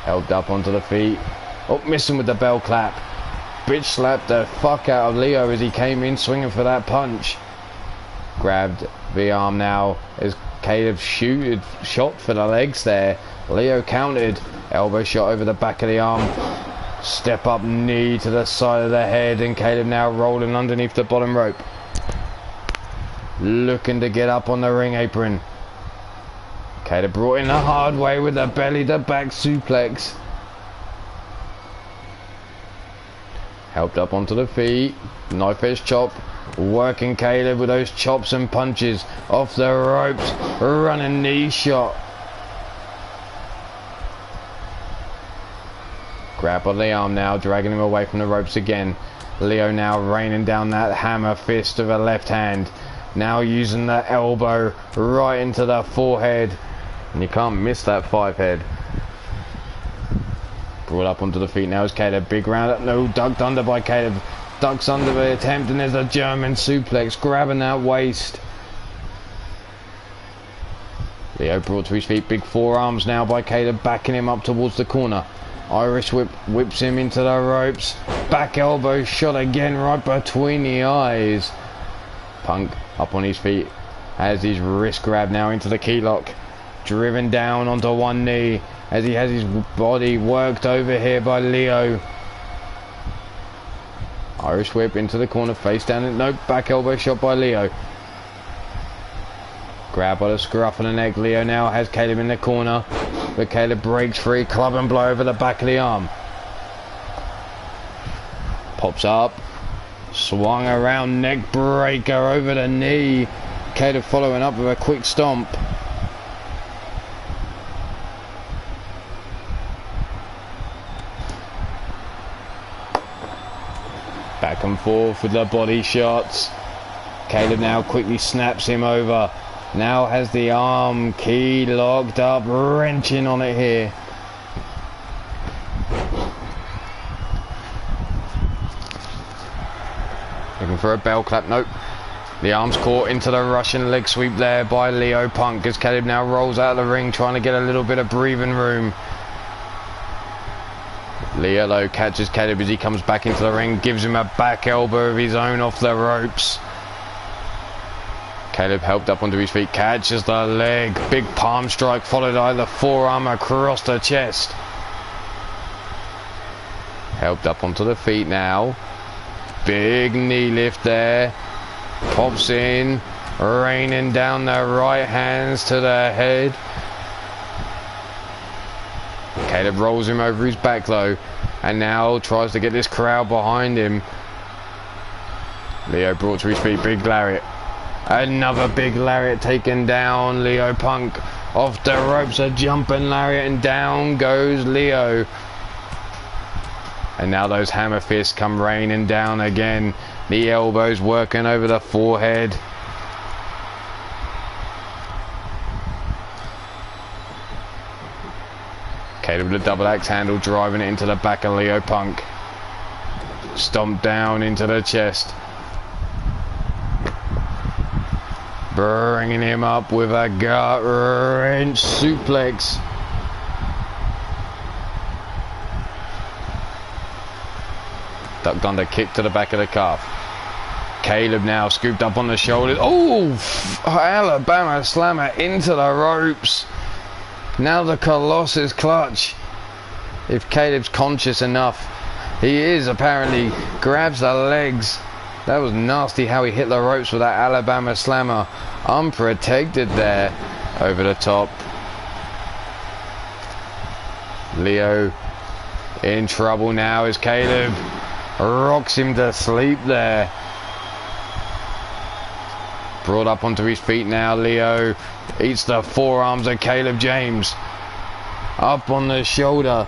Held up onto the feet. Oh, missing with the bell clap. Bitch slapped the fuck out of Leo as he came in swinging for that punch. Grabbed the arm now as Caleb shot for the legs there. Leo countered. Elbow shot over the back of the arm. Step up knee to the side of the head, and Caleb now rolling underneath the bottom rope. Looking to get up on the ring apron. Caleb brought in the hard way with the belly to back suplex. Helped up onto the feet. Knife edge chop. Working Caleb with those chops and punches. Off the ropes. Running knee shot. Grab on the arm now, dragging him away from the ropes again. Leo now raining down that hammer fist of a left hand. Now using the elbow right into the forehead. And you can't miss that 5 head. Brought up onto the feet now is Caleb. Big round up. No, ducked under by Caleb. Ducks under the attempt, and there's a German suplex. Grabbing that waist. Leo brought to his feet. Big forearms now by Caleb, backing him up towards the corner. Irish whip whips him into the ropes. Back elbow shot again right between the eyes. Punk up on his feet. Has his wrist grab now into the key lock. Driven down onto one knee as he has his body worked over here by Leo. Irish whip into the corner, face down. Nope, back elbow shot by Leo. Grab by the scruff of the neck. Leo now has Caleb in the corner. But Caleb breaks free, club and blow over the back of the arm. Pops up. Swung around, neck breaker over the knee. Caleb following up with a quick stomp. back and forth with the body shots. Caleb now quickly snaps him over. Now has the arm key locked up, wrenching on it here. Looking for a bell clap, nope. The arm's caught into the Russian leg sweep there by Leo Punk as Caleb now rolls out of the ring trying to get a little bit of breathing room. Leo though catches Caleb as he comes back into the ring, gives him a back elbow of his own off the ropes. Caleb helped up onto his feet, catches the leg, big palm strike followed by the forearm across the chest. Helped up onto the feet now. Big knee lift there. Pops in, raining down the right hands to the head. Caleb rolls him over his back though, and now tries to get this crowd behind him. Leo brought to his feet, big lariat. Another big lariat taken down. Leo Punk off the ropes, a jumping lariat, and down goes Leo. And now those hammer fists come raining down again. The elbows working over the forehead. Caleb with a double axe handle driving it into the back of Leo Punk. Stomped down into the chest. Bringing him up with a gut wrench suplex. Ducked under kick to the back of the calf. Caleb now scooped up on the shoulders. Oh, Alabama slammer into the ropes. Now the Colossus clutch. If Caleb's conscious enough, he is apparently. Grabs the legs. That was nasty how he hit the ropes with that Alabama slammer. Unprotected there. Over the top. Leo in trouble now as Caleb rocks him to sleep there. Brought up onto his feet now. Leo eats the forearms of Caleb James. Up on the shoulder.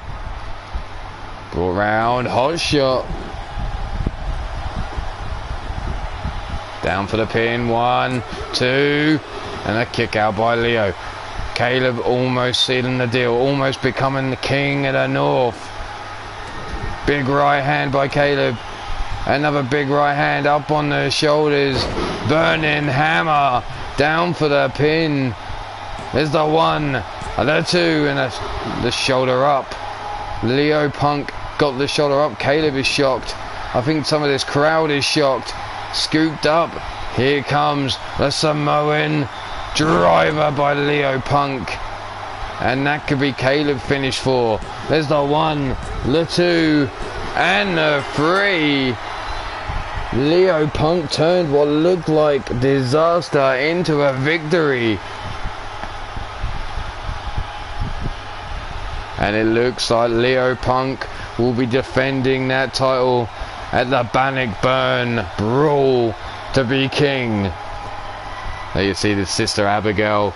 Brought round. Hot shot. Down for the pin. 1, 2. And a kick out by Leo. Caleb almost sealing the deal. Almost becoming the king of the North. Big right hand by Caleb. Another big right hand up on the shoulders. Burning hammer. Down for the pin. There's the 1, the 2, and the shoulder up. Leo Punk got the shoulder up. Caleb is shocked. I think some of this crowd is shocked. Scooped up. Here comes the Samoan driver by Leo Punk. And that could be Caleb finish 4. There's the 1, the 2, and the 3. Leo Punk turned what looked like disaster into a victory. And it looks like Leo Punk will be defending that title at the Bannockburn Brawl to be king. There you see the Sister Abigail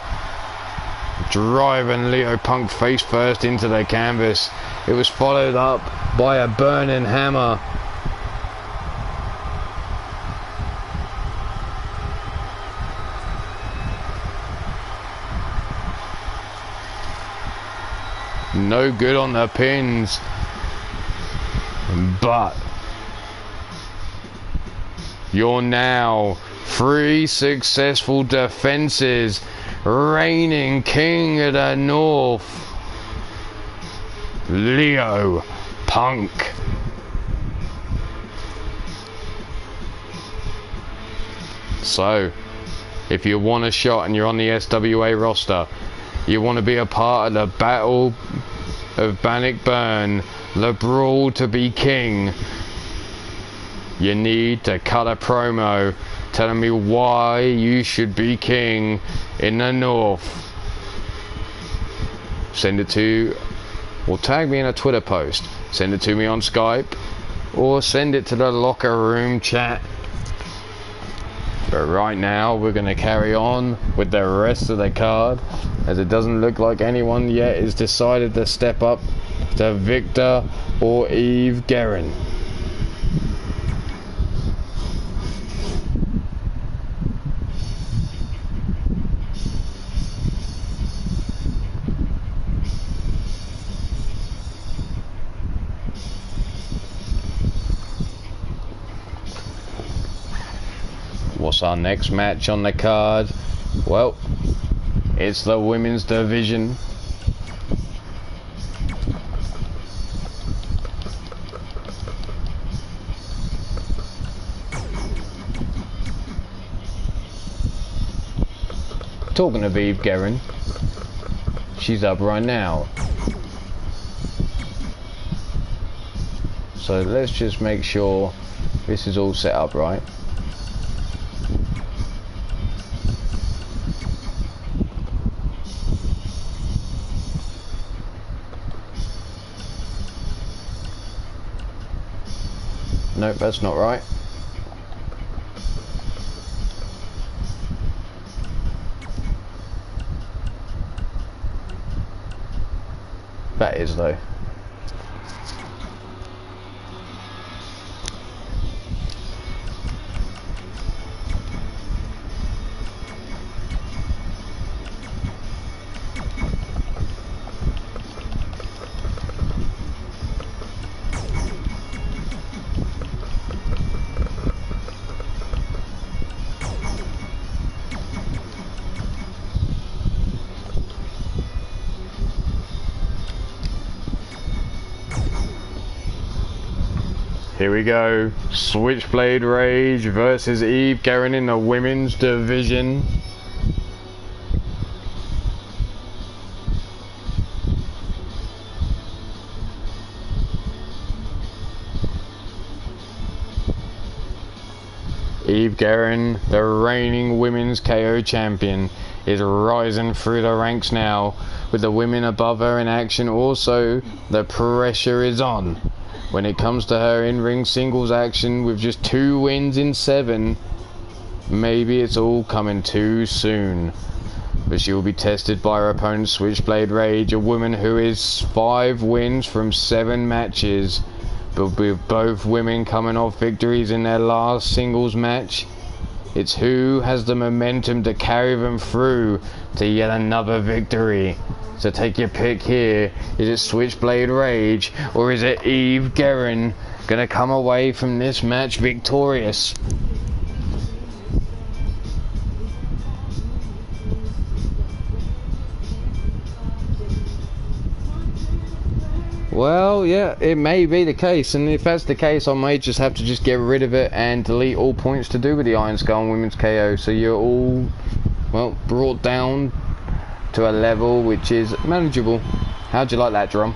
driving Leo Punk face first into the canvas. It was followed up by a burning hammer. No good on the pins, but you're now 3 successful defenses, reigning king of the North, Leo Punk. So, if you want a shot and you're on the SWA roster, you want to be a part of the Battle of Bannockburn, the Brawl to be king, you need to cut a promo telling me why you should be king in the North. Send it to, or tag me in a Twitter post. Send it to me on Skype, or send it to the locker room chat. But right now we're going to carry on with the rest of the card, as it doesn't look like anyone yet has decided to step up to Victor or Eve Guerin. What's our next match on the card? Well, it's the women's division. Talking of Eve Guerin, she's up right now. So let's just make sure this is all set up right. Nope, that's not right. That is though. Here we go, Switchblade Rage versus Eve Guerin in the women's division. Eve Guerin, the reigning women's KO champion, is rising through the ranks now, with the women above her in action. Also, the pressure is on when it comes to her in-ring singles action. With just 2 wins in 7, maybe it's all coming too soon. But she will be tested by her opponent, Switchblade Rage, a woman who is 5 wins from 7 matches. But with both women coming off victories in their last singles match, it's who has the momentum to carry them through to yet another victory. So take your pick here. Is it Switchblade Rage or is it Eve Guerin gonna come away from this match victorious? Well, yeah, it may be the case, and if that's the case, I may just have to just get rid of it and delete all points to do with the Iron Skull Women's KO. So you're all, well, brought down to a level which is manageable. How'd you like that, drum?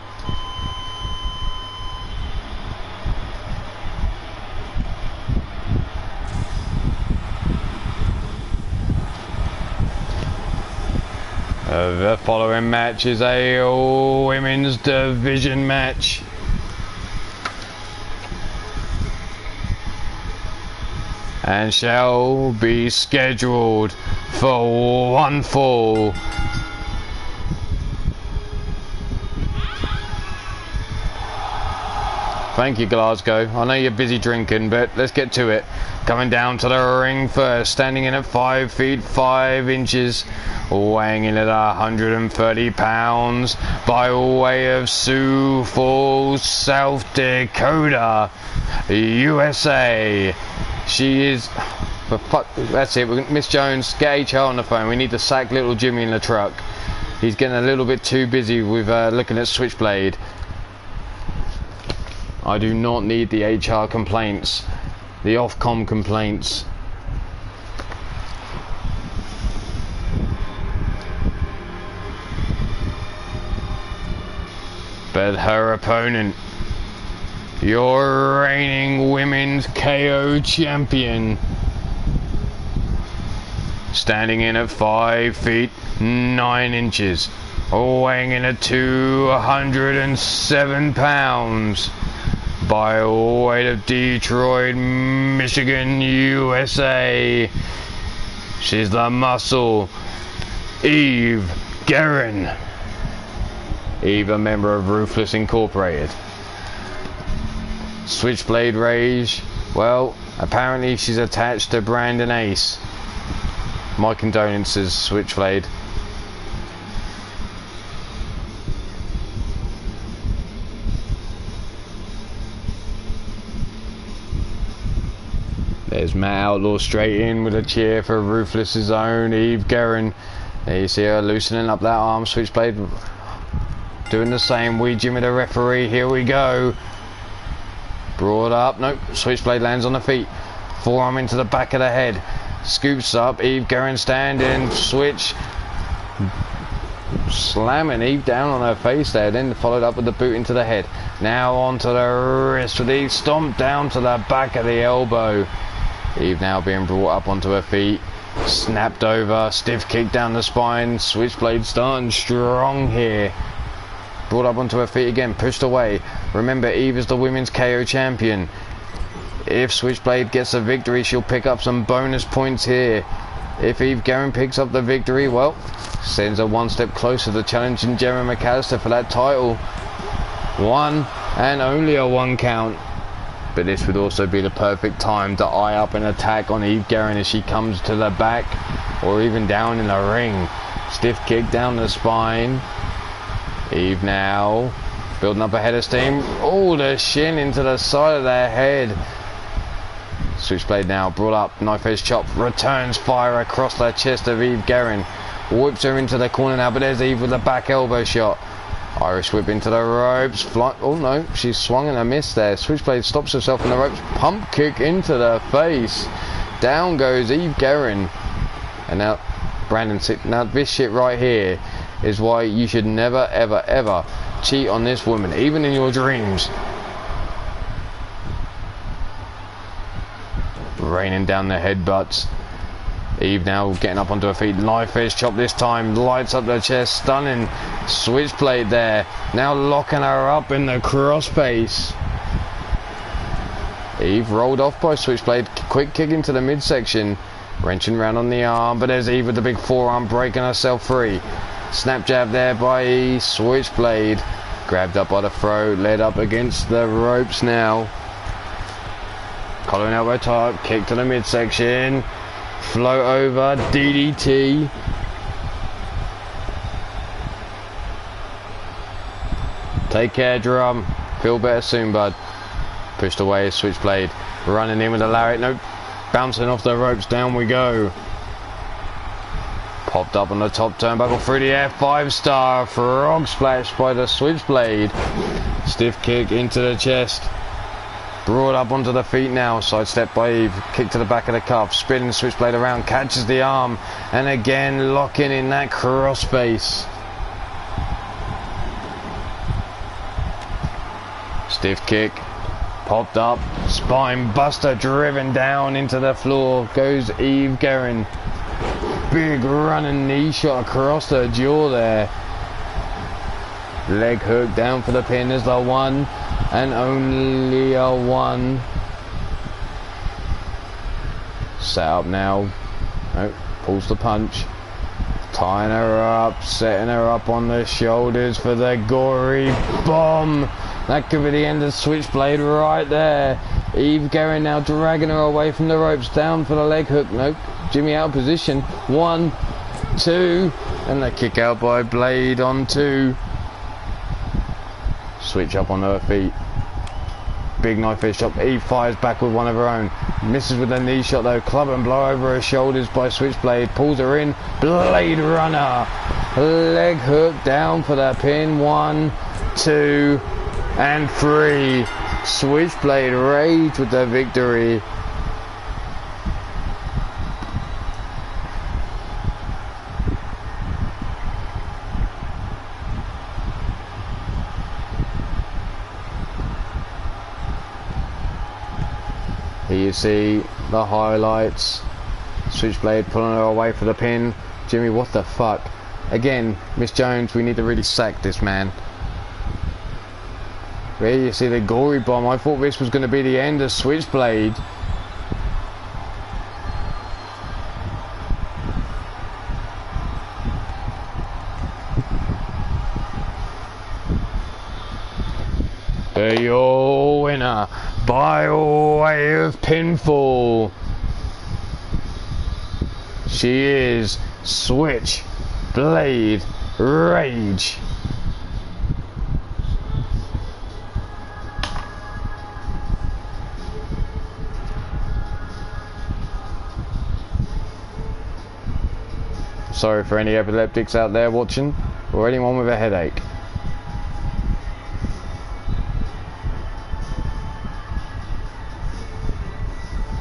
The following match is a women's division match. And shall be scheduled for 1 fall. Thank you, Glasgow. I know you're busy drinking, but let's get to it. Coming down to the ring first, standing in at 5 feet 5 inches, weighing in at 130 pounds, by way of Sioux Falls, South Dakota, USA. She is... For fuck, that's it. Miss Jones, get HR on the phone. We need to sack little Jimmy in the truck. He's getting a little bit too busy with looking at Switchblade. I do not need the HR complaints, the Ofcom complaints. But her opponent, your reigning women's KO champion, standing in at 5 feet 9 inches, weighing in at 207 pounds, by weight of Detroit, Michigan, USA. She's the Muscle, Eve Guerin. Eve, a member of Ruthless Incorporated. Switchblade Rage, well, apparently she's attached to Brandon Ace. My condolences, Switchblade. There's Matt Outlaw straight in with a cheer for Ruthless's own Eve Guerin. There you see her loosening up that arm. Switchblade doing the same. We Jimmy the referee. Here we go. Brought up. Nope. Switchblade lands on the feet. Forearm into the back of the head. Scoops up. Eve Guerin standing. Switch. Slamming Eve down on her face there. Then followed up with the boot into the head. Now onto the wrist with Eve stomped down to the back of the elbow. Eve now being brought up onto her feet. Snapped over. Stiff kick down the spine. Switchblade starting strong here. Brought up onto her feet again. Pushed away. Remember, Eve is the women's KO champion. If Switchblade gets a victory, she'll pick up some bonus points here. If Eve Guerin picks up the victory, well, sends her one step closer to challenging Gemma McAllister for that title. One and only a 1 count. But this would also be the perfect time to eye up an attack on Eve Guerin as she comes to the back or even down in the ring. Stiff kick down the spine. Eve now building up a head of steam. Oh, the shin into the side of their head. Switchblade now brought up, knife edge chop, returns fire across the chest of Eve Guerin. Whips her into the corner now, but there's Eve with a back elbow shot. Irish whip into the ropes. Oh no, she's swung and a miss there. Switchblade stops herself in the ropes. Pump kick into the face. Down goes Eve Guerin. And now Brandon, now this shit right here is why you should never ever ever cheat on this woman, even in your dreams. Raining down the headbutts. Eve now getting up onto her feet. Knife edge chop this time. Lights up the chest. Stunning. Switchblade there. Now locking her up in the crossface. Eve rolled off by Switchblade. Quick kick into the midsection. Wrenching round on the arm. But there's Eve with the big forearm breaking herself free. Snap jab there by Switchblade. Grabbed up by the throat. Led up against the ropes now. Collar and elbow top. Kick to the midsection. Float over, DDT. Take care, drum. Feel better soon, bud. Pushed away, Switchblade. Running in with a lariat. Nope. Bouncing off the ropes. Down we go. Popped up on the top turnbuckle through the air. 5-star. Frog splash by the Switchblade. Stiff kick into the chest. Brought up onto the feet now, sidestep by Eve, kick to the back of the cuff, spinning Switchblade around, catches the arm, and again locking in that crossface. Stiff kick, popped up, spine buster driven down into the floor, goes Eve Guerin. Big running knee shot across the jaw there. Leg hook down for the pin. There's the one and only a 1. Set up now. Nope, pulls the punch. Tying her up, setting her up on the shoulders for the gory bomb. That could be the end of Switchblade right there. Eve Guerin now dragging her away from the ropes, down for the leg hook. Nope, Jimmy out of position. 1, 2, and the kick out by Blade on 2. Switch up on her feet. Big knife edge chop. Eve fires back with one of her own. Misses with a knee shot though. Club and blow over her shoulders by Switchblade. Pulls her in. Blade runner. Leg hook down for the pin. 1, 2, and 3. Switchblade rage with the victory. Here you see the highlights. Switchblade pulling her away for the pin. Jimmy, what the fuck? Again, Miss Jones, we need to really sack this man. Here you see the gory bomb. I thought this was going to be the end of Switchblade. Your winner by way of pinfall, she is Switchblade Rage. Sorry for any epileptics out there watching, or anyone with a headache.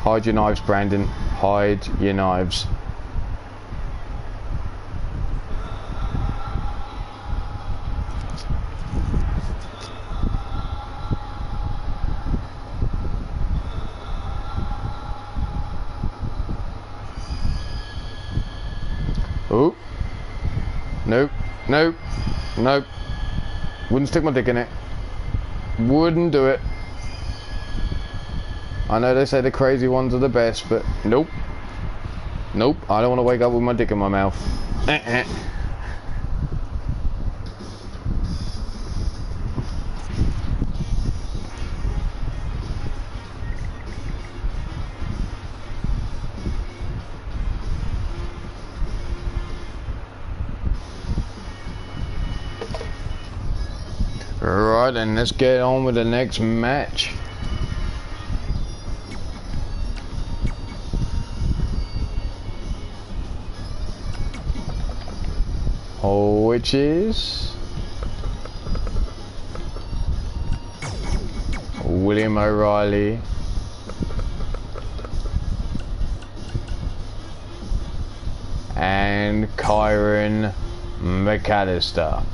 Hide your knives, Brandon. Hide your knives. Oh. Nope. Nope. Nope. Wouldn't stick my dick in it. Wouldn't do it. I know they say the crazy ones are the best, but nope. Nope. I don't want to wake up with my dick in my mouth. Right, and let's get on with the next match. Which is William O'Reilly and Kyron McAllister.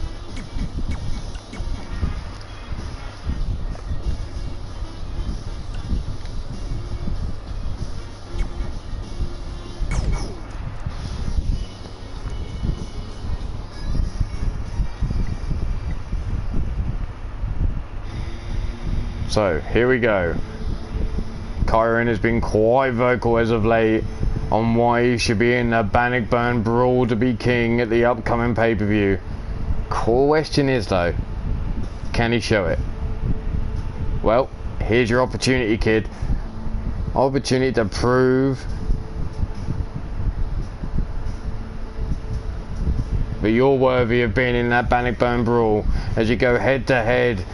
So, here we go. Kyron has been quite vocal as of late on why he should be in the Bannockburn Brawl to be king at the upcoming pay-per-view. Question is though, can he show it? Well, here's your opportunity, kid. Opportunity to prove that you're worthy of being in that Bannockburn Brawl as you go head to head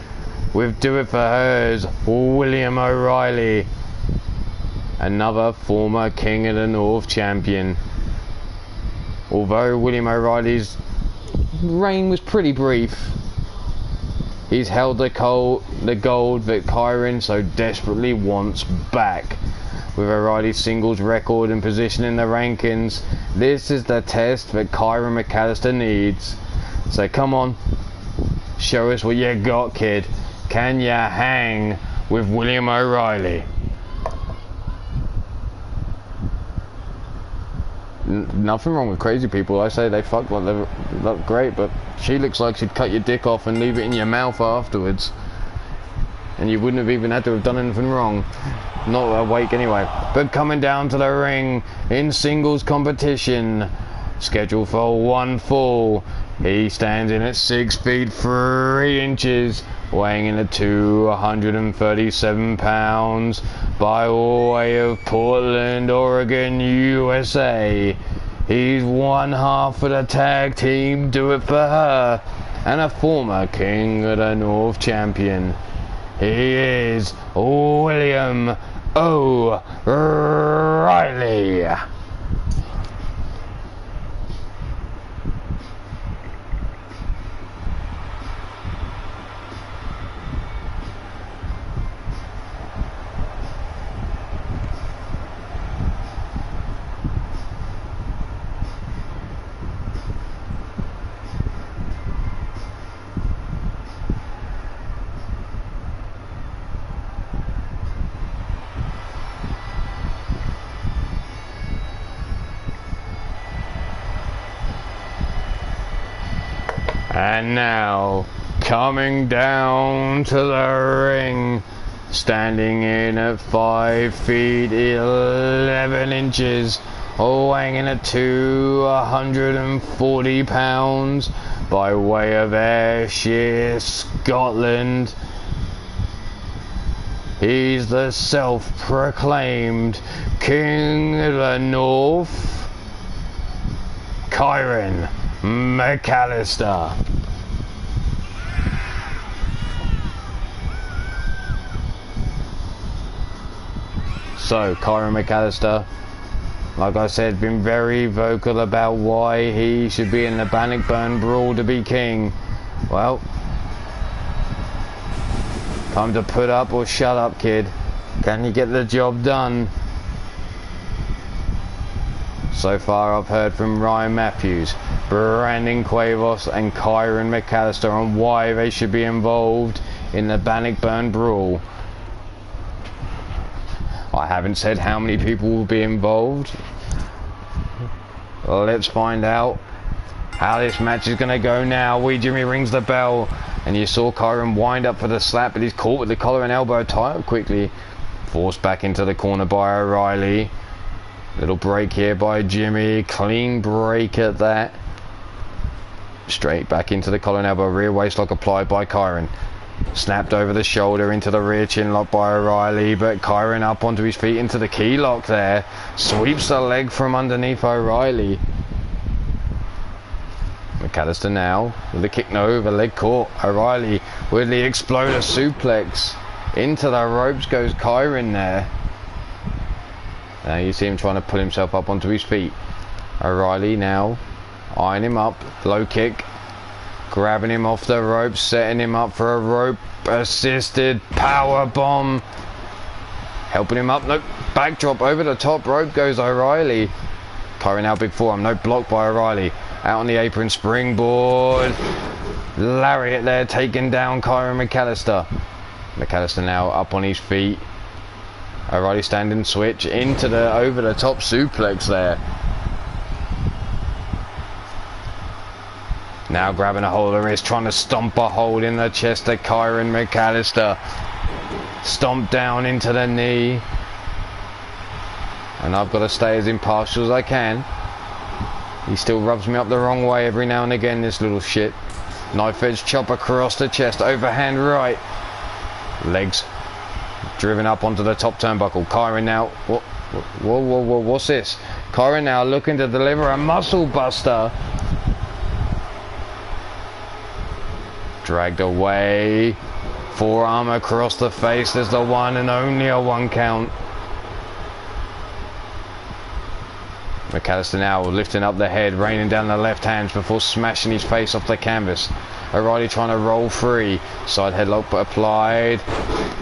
with Do It For Hers, William O'Reilly, another former King of the North champion. Although William O'Reilly's reign was pretty brief, he's held the gold that Kyron so desperately wants back. With O'Reilly's singles record and position in the rankings, this is the test that Kyron McAllister needs. So come on, show us what you got, kid. Can you hang with William O'Reilly? Nothing wrong with crazy people. I say they fuck like they look great, but she looks like she'd cut your dick off and leave it in your mouth afterwards. And you wouldn't have even had to have done anything wrong. Not awake anyway. But coming down to the ring in singles competition, scheduled for one fall, he stands in at 6 feet 3 inches, weighing in at 237 pounds, by way of Portland, Oregon, USA. He's one half of the tag team Do It For Her, and a former King of the North champion. He is William O'Reilly. And now, coming down to the ring, standing in at 5 feet 11 inches, weighing in at 240 pounds, by way of Ayrshire, Scotland. He's the self-proclaimed King of the North, Kyron McAllister. So, Kyron McAllister, like I said, been very vocal about why he should be in the Bannockburn Brawl to be king. Well, time to put up or shut up, kid. Can you get the job done? So far I've heard from Ryan Matthews, Brandon Quavos and Kyron McAllister on why they should be involved in the Bannockburn Brawl. I haven't said how many people will be involved. Well, let's find out how this match is going to go now. Wee Jimmy rings the bell, and you saw Kyron wind up for the slap, but he's caught with the collar and elbow tie up quickly. Forced back into the corner by O'Reilly. Little break here by Jimmy. Clean break at that. Straight back into the collar and elbow. Rear waistlock applied by Kyron. Snapped over the shoulder into the rear chin lock by O'Reilly, but Kyron up onto his feet into the key lock there. Sweeps the leg from underneath O'Reilly. McAllister now with the kick, no, the leg caught. O'Reilly with the exploder suplex. Into the ropes goes Kyron there. Now you see him trying to pull himself up onto his feet. O'Reilly now eyeing him up. Low kick. Grabbing him off the rope. Setting him up for a rope assisted power bomb. Helping him up. Nope. Backdrop over the top rope goes O'Reilly. Kyron now big forearm. No block by O'Reilly. Out on the apron. Springboard. Lariat there taking down Kyron McAllister. McAllister now up on his feet. O'Reilly standing switch into the over the top suplex there. Now grabbing a hold of the wrist, trying to stomp a hold in the chest of Kyron McAllister. Stomp down into the knee. And I've got to stay as impartial as I can. He still rubs me up the wrong way every now and again, this little shit. Knife edge chop across the chest, overhand right. Legs driven up onto the top turnbuckle. Kyron now, whoa, what's this? Kyron now looking to deliver a muscle buster. Dragged away. Forearm across the face. There's the one and only a 1 count. McAllister now lifting up the head, raining down the left hands before smashing his face off the canvas. O'Reilly trying to roll free. Side headlock applied.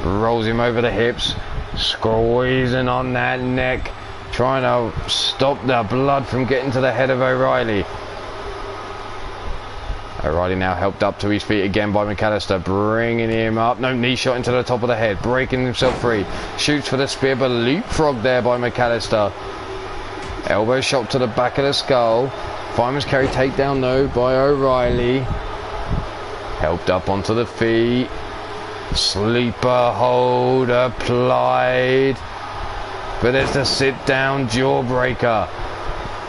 Rolls him over the hips. Squeezing on that neck. Trying to stop the blood from getting to the head of O'Reilly. O'Reilly now helped up to his feet again by McAllister. Bringing him up. No, knee shot into the top of the head. Breaking himself free. Shoots for the spear, but leapfrog there by McAllister. Elbow shot to the back of the skull. Fireman's carry takedown though by O'Reilly. Helped up onto the feet. Sleeper hold applied. But there's the sit down jawbreaker.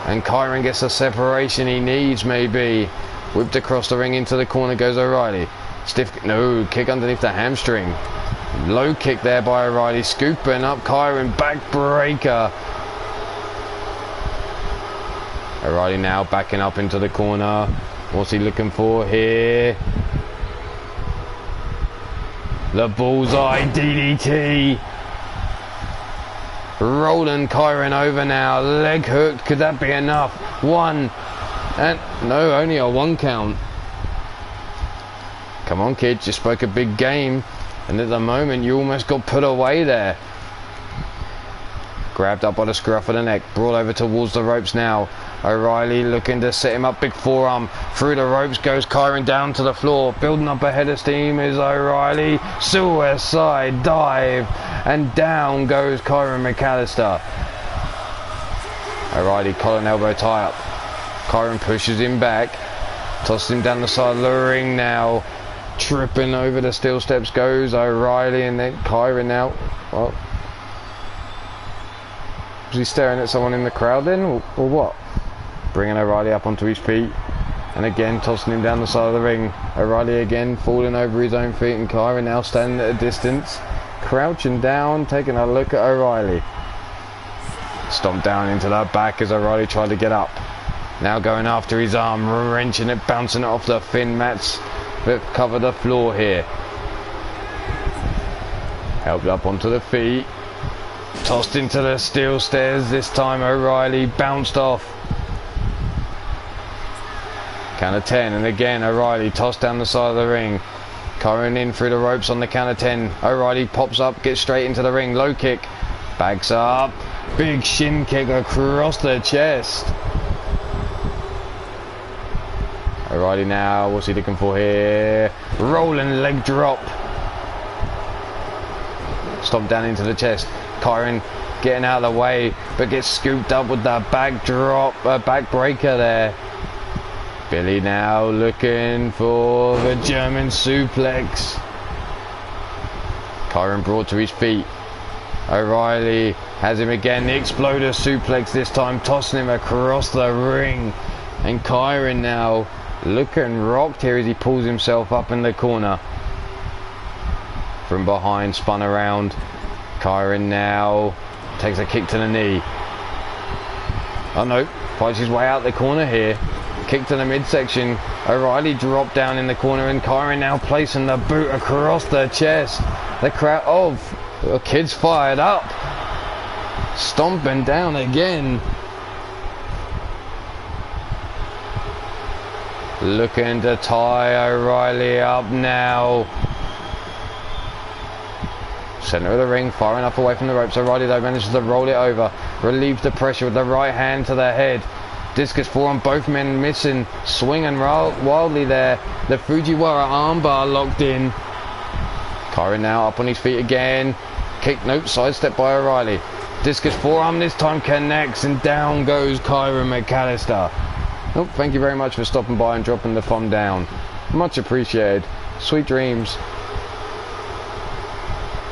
And Kyron gets the separation he needs maybe. Whipped across the ring into the corner goes O'Reilly. Stiff, no, kick underneath the hamstring. Low kick there by O'Reilly. Scooping up Kyron, backbreaker. O'Reilly now backing up into the corner. What's he looking for here? The bullseye DDT. Rolling Kyron over now. Leg hook. Could that be enough? One. And no, only a 1 count. Come on, kid. You spoke a big game. And at the moment, you almost got put away there. Grabbed up by the scruff of the neck. Brought over towards the ropes now. O'Reilly looking to set him up. Big forearm. Through the ropes goes Kyron down to the floor. Building up a head of steam is O'Reilly. Suicide dive. And down goes Kyron McAllister. O'Reilly collar and elbow tie up. Kyron pushes him back. Tosses him down the side of the ring now. Tripping over the steel steps goes O'Reilly, and then Kyron now. Well, was he staring at someone in the crowd then, or what? Bringing O'Reilly up onto his feet, and again tossing him down the side of the ring. O'Reilly again falling over his own feet, and Kyron now standing at a distance, crouching down, taking a look at O'Reilly. Stomped down into the back as O'Reilly tried to get up. Now going after his arm, wrenching it, bouncing it off the thin mats that cover the floor here. Helped up onto the feet. Tossed into the steel stairs this time. O'Reilly bounced off. Count of 10, and again O'Reilly tossed down the side of the ring. Kyron in through the ropes on the count of 10. O'Reilly pops up, gets straight into the ring. Low kick. Backs up. Big shin kick across the chest. O'Reilly now, what's he looking for here? Rolling leg drop. Stomp down into the chest. Kyron getting out of the way, but gets scooped up with that back drop, back breaker there. Billy now looking for the German suplex. Kyron brought to his feet. O'Reilly has him again. The exploder suplex this time, tossing him across the ring. And Kyron now looking rocked here as he pulls himself up in the corner. From behind, spun around. Kyron now takes a kick to the knee. Oh no, fights his way out the corner here. Kick to the midsection. O'Reilly dropped down in the corner, and Kyron now placing the boot across the chest. The crowd, the kid's fired up. Stomping down again. Looking to tie O'Reilly up now. Centre of the ring, far enough away from the ropes. O'Reilly though manages to roll it over. Relieves the pressure with the right hand to the head. Discus forearm, both men missing. Swinging wildly there. The Fujiwara armbar locked in. Kyron now up on his feet again. Kick, nope, sidestep by O'Reilly. Discus forearm this time connects, and down goes Kyron McAllister. Oh, thank you very much for stopping by and dropping the thumb down. Much appreciated. Sweet dreams.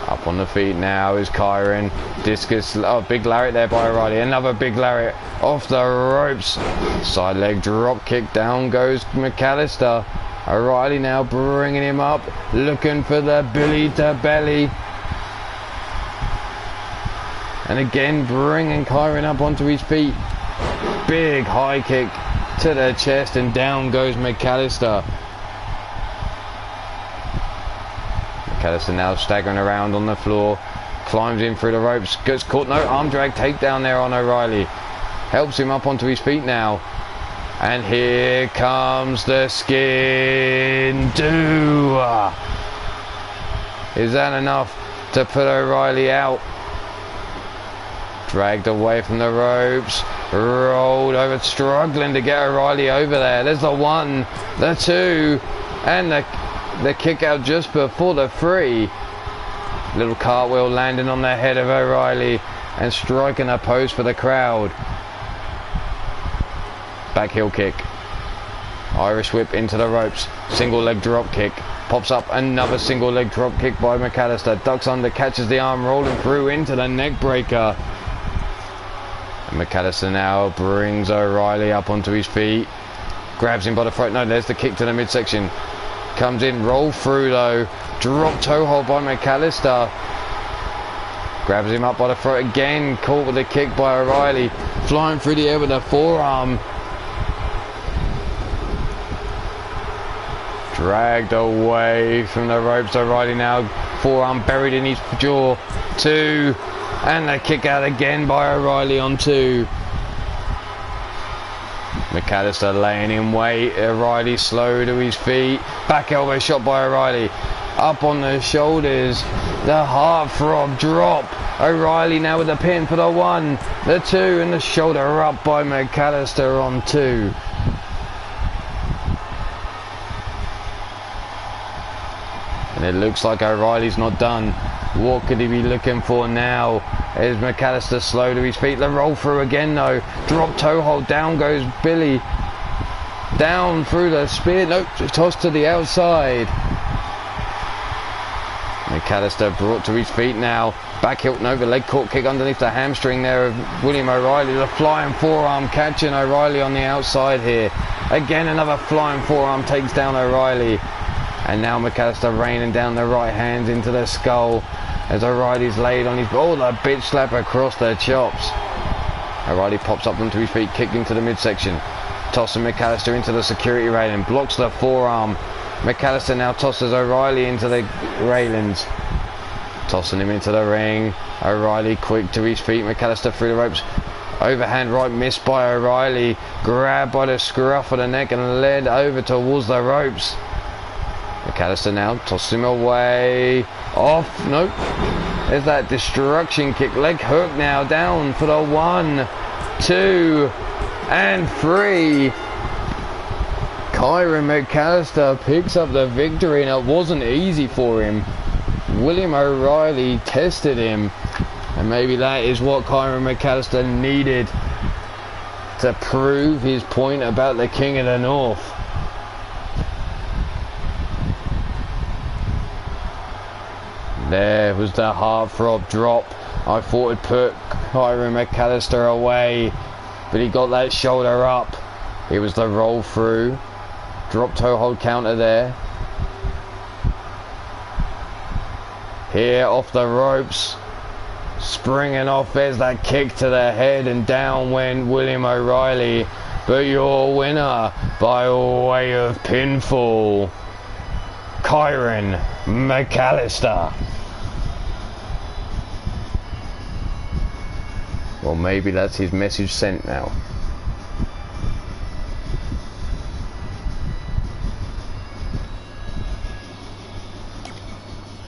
Up on the feet now is Kyron. Discus, oh, big lariat there by O'Reilly. Another big lariat off the ropes. Side leg drop kick, down goes McAllister. O'Reilly now bringing him up, looking for the Billy to belly. And again bringing Kyron up onto his feet. Big high kick to the chest, and down goes McAllister. McAllister now staggering around on the floor, climbs in through the ropes, gets caught, no, arm drag takedown there on O'Reilly. Helps him up onto his feet now. And here comes the skin do. Is that enough to put O'Reilly out? Dragged away from the ropes, rolled over, struggling to get O'Reilly over there. There's the 1, the 2, and the kick out just before the 3. Little cartwheel landing on the head of O'Reilly and striking a pose for the crowd. Back heel kick. Irish whip into the ropes. Single leg drop kick. Pops up, another single leg drop kick by McAllister. Ducks under, catches the arm, rolling through into the neck breaker. And McAllister now brings O'Reilly up onto his feet. Grabs him by the throat. No, there's the kick to the midsection. Comes in, roll through though. Drop toe hold by McAllister. Grabs him up by the throat again. Caught with a kick by O'Reilly. Flying through the air with a forearm. Dragged away from the ropes. O'Reilly now forearm buried in his jaw. 2. And the kick out again by O'Reilly on 2. McAllister laying in wait. O'Reilly slow to his feet. Back elbow shot by O'Reilly. Up on the shoulders. The heartthrob drop. O'Reilly now with the pin for the 1, the 2, and the shoulder up by McAllister on 2. And it looks like O'Reilly's not done. What could he be looking for now? Is McAllister slow to his feet? The roll through again though. Drop toe hold. Down goes Billy. Down through the spear. Nope. Tossed to the outside. McAllister brought to his feet now. Back Hilton over. Leg caught kick underneath the hamstring there of William O'Reilly. The flying forearm catching O'Reilly on the outside here. Again another flying forearm takes down O'Reilly. And now McAllister raining down the right hands into the skull as O'Reilly's laid on his... Oh, the bitch slap across the chops. O'Reilly pops up onto his feet, kicking to the midsection. Tossing McAllister into the security railing. Blocks the forearm. McAllister now tosses O'Reilly into the railings. Tossing him into the ring. O'Reilly quick to his feet. McAllister through the ropes. Overhand right missed by O'Reilly. Grabbed by the scruff of the neck and led over towards the ropes. McAllister now tosses him away. Off. Nope. There's that destruction kick. Leg hook now down for the 1, 2, and 3. Kyron McAllister picks up the victory, and it wasn't easy for him. William O'Reilly tested him, and maybe that is what Kyron McAllister needed to prove his point about the King of the North. There was the heartthrob drop. I thought it put Kyron McAllister away, but he got that shoulder up. It was the roll through. Drop toe hold counter there. Here off the ropes. Springing off, there's that kick to the head, and down went William O'Reilly. But your winner by way of pinfall, Kyron McAllister. Well, maybe that's his message sent now.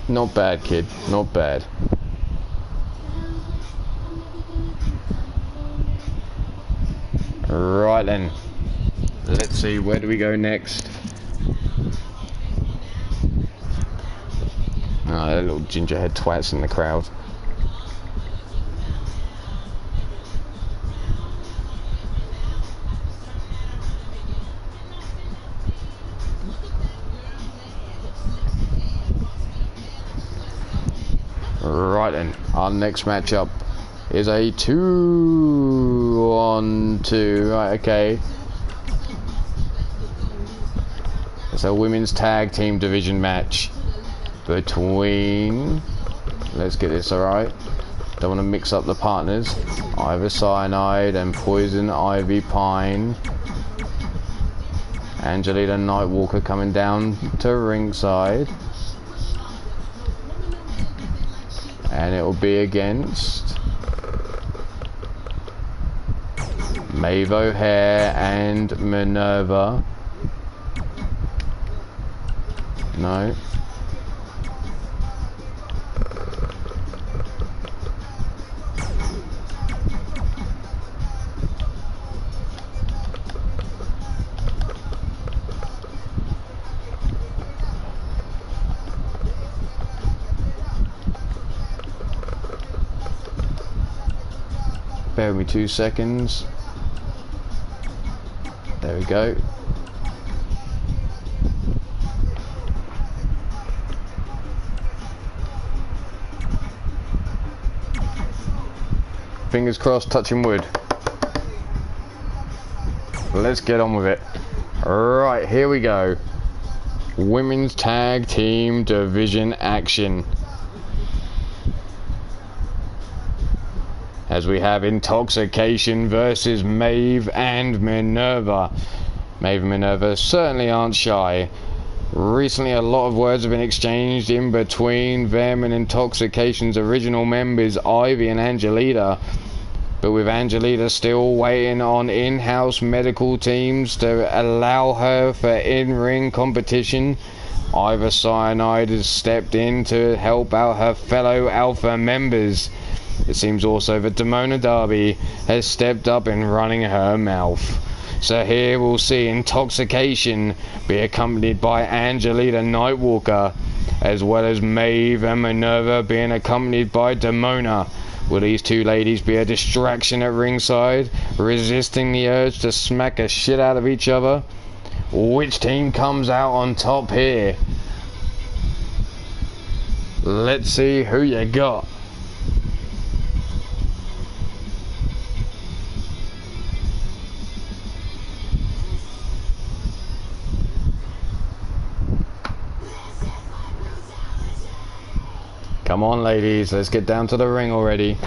Not bad, kid. Not bad. Right then. Let's see, where do we go next? Ah, oh, little gingerhead twats in the crowd. Right then, our next matchup is a 2-on-2. Right, okay. It's a women's tag team division match between, let's get this alright, don't want to mix up the partners, Ivor Cyanide and Poison Ivy Pine. Angelina Nightwalker coming down to ringside. And it will be against Maeve O'Hare and Minerva. No. Bear with me 2 seconds. There we go. Fingers crossed, touching wood. Let's get on with it. Right, here we go. Women's Tag Team Division action. As we have Intoxication versus Maeve and Minerva. Maeve and Minerva certainly aren't shy. Recently a lot of words have been exchanged in between them and Intoxication's original members Ivy and Angelita. But with Angelita still waiting on in-house medical teams to allow her for in-ring competition, Ivor Cyanide has stepped in to help out her fellow Alpha members. It seems also that Damona Darby has stepped up in running her mouth. So here we'll see Intoxication be accompanied by Angelita Nightwalker, as well as Maeve and Minerva being accompanied by Damona. Will these two ladies be a distraction at ringside, resisting the urge to smack a shit out of each other? Which team comes out on top here? Let's see who you got. Come on, ladies, let's get down to the ring already.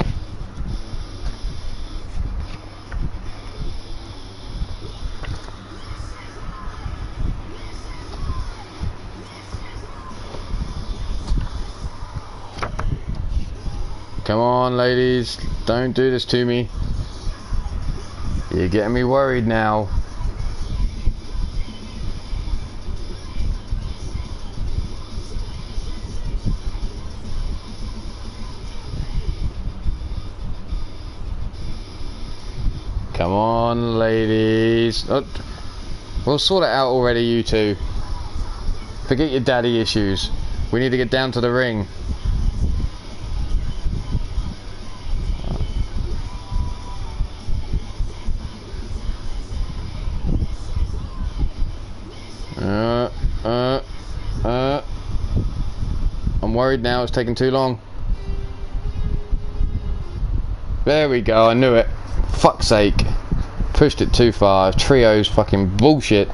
Come on, ladies. Don't do this to me. You're getting me worried now. Come on, ladies. Oh, we'll sort it out already, you two. Forget your daddy issues. We need to get down to the ring. I'm worried now, it's taking too long. There we go, I knew it. Fuck's sake. Pushed it too far. Trio's fucking bullshit.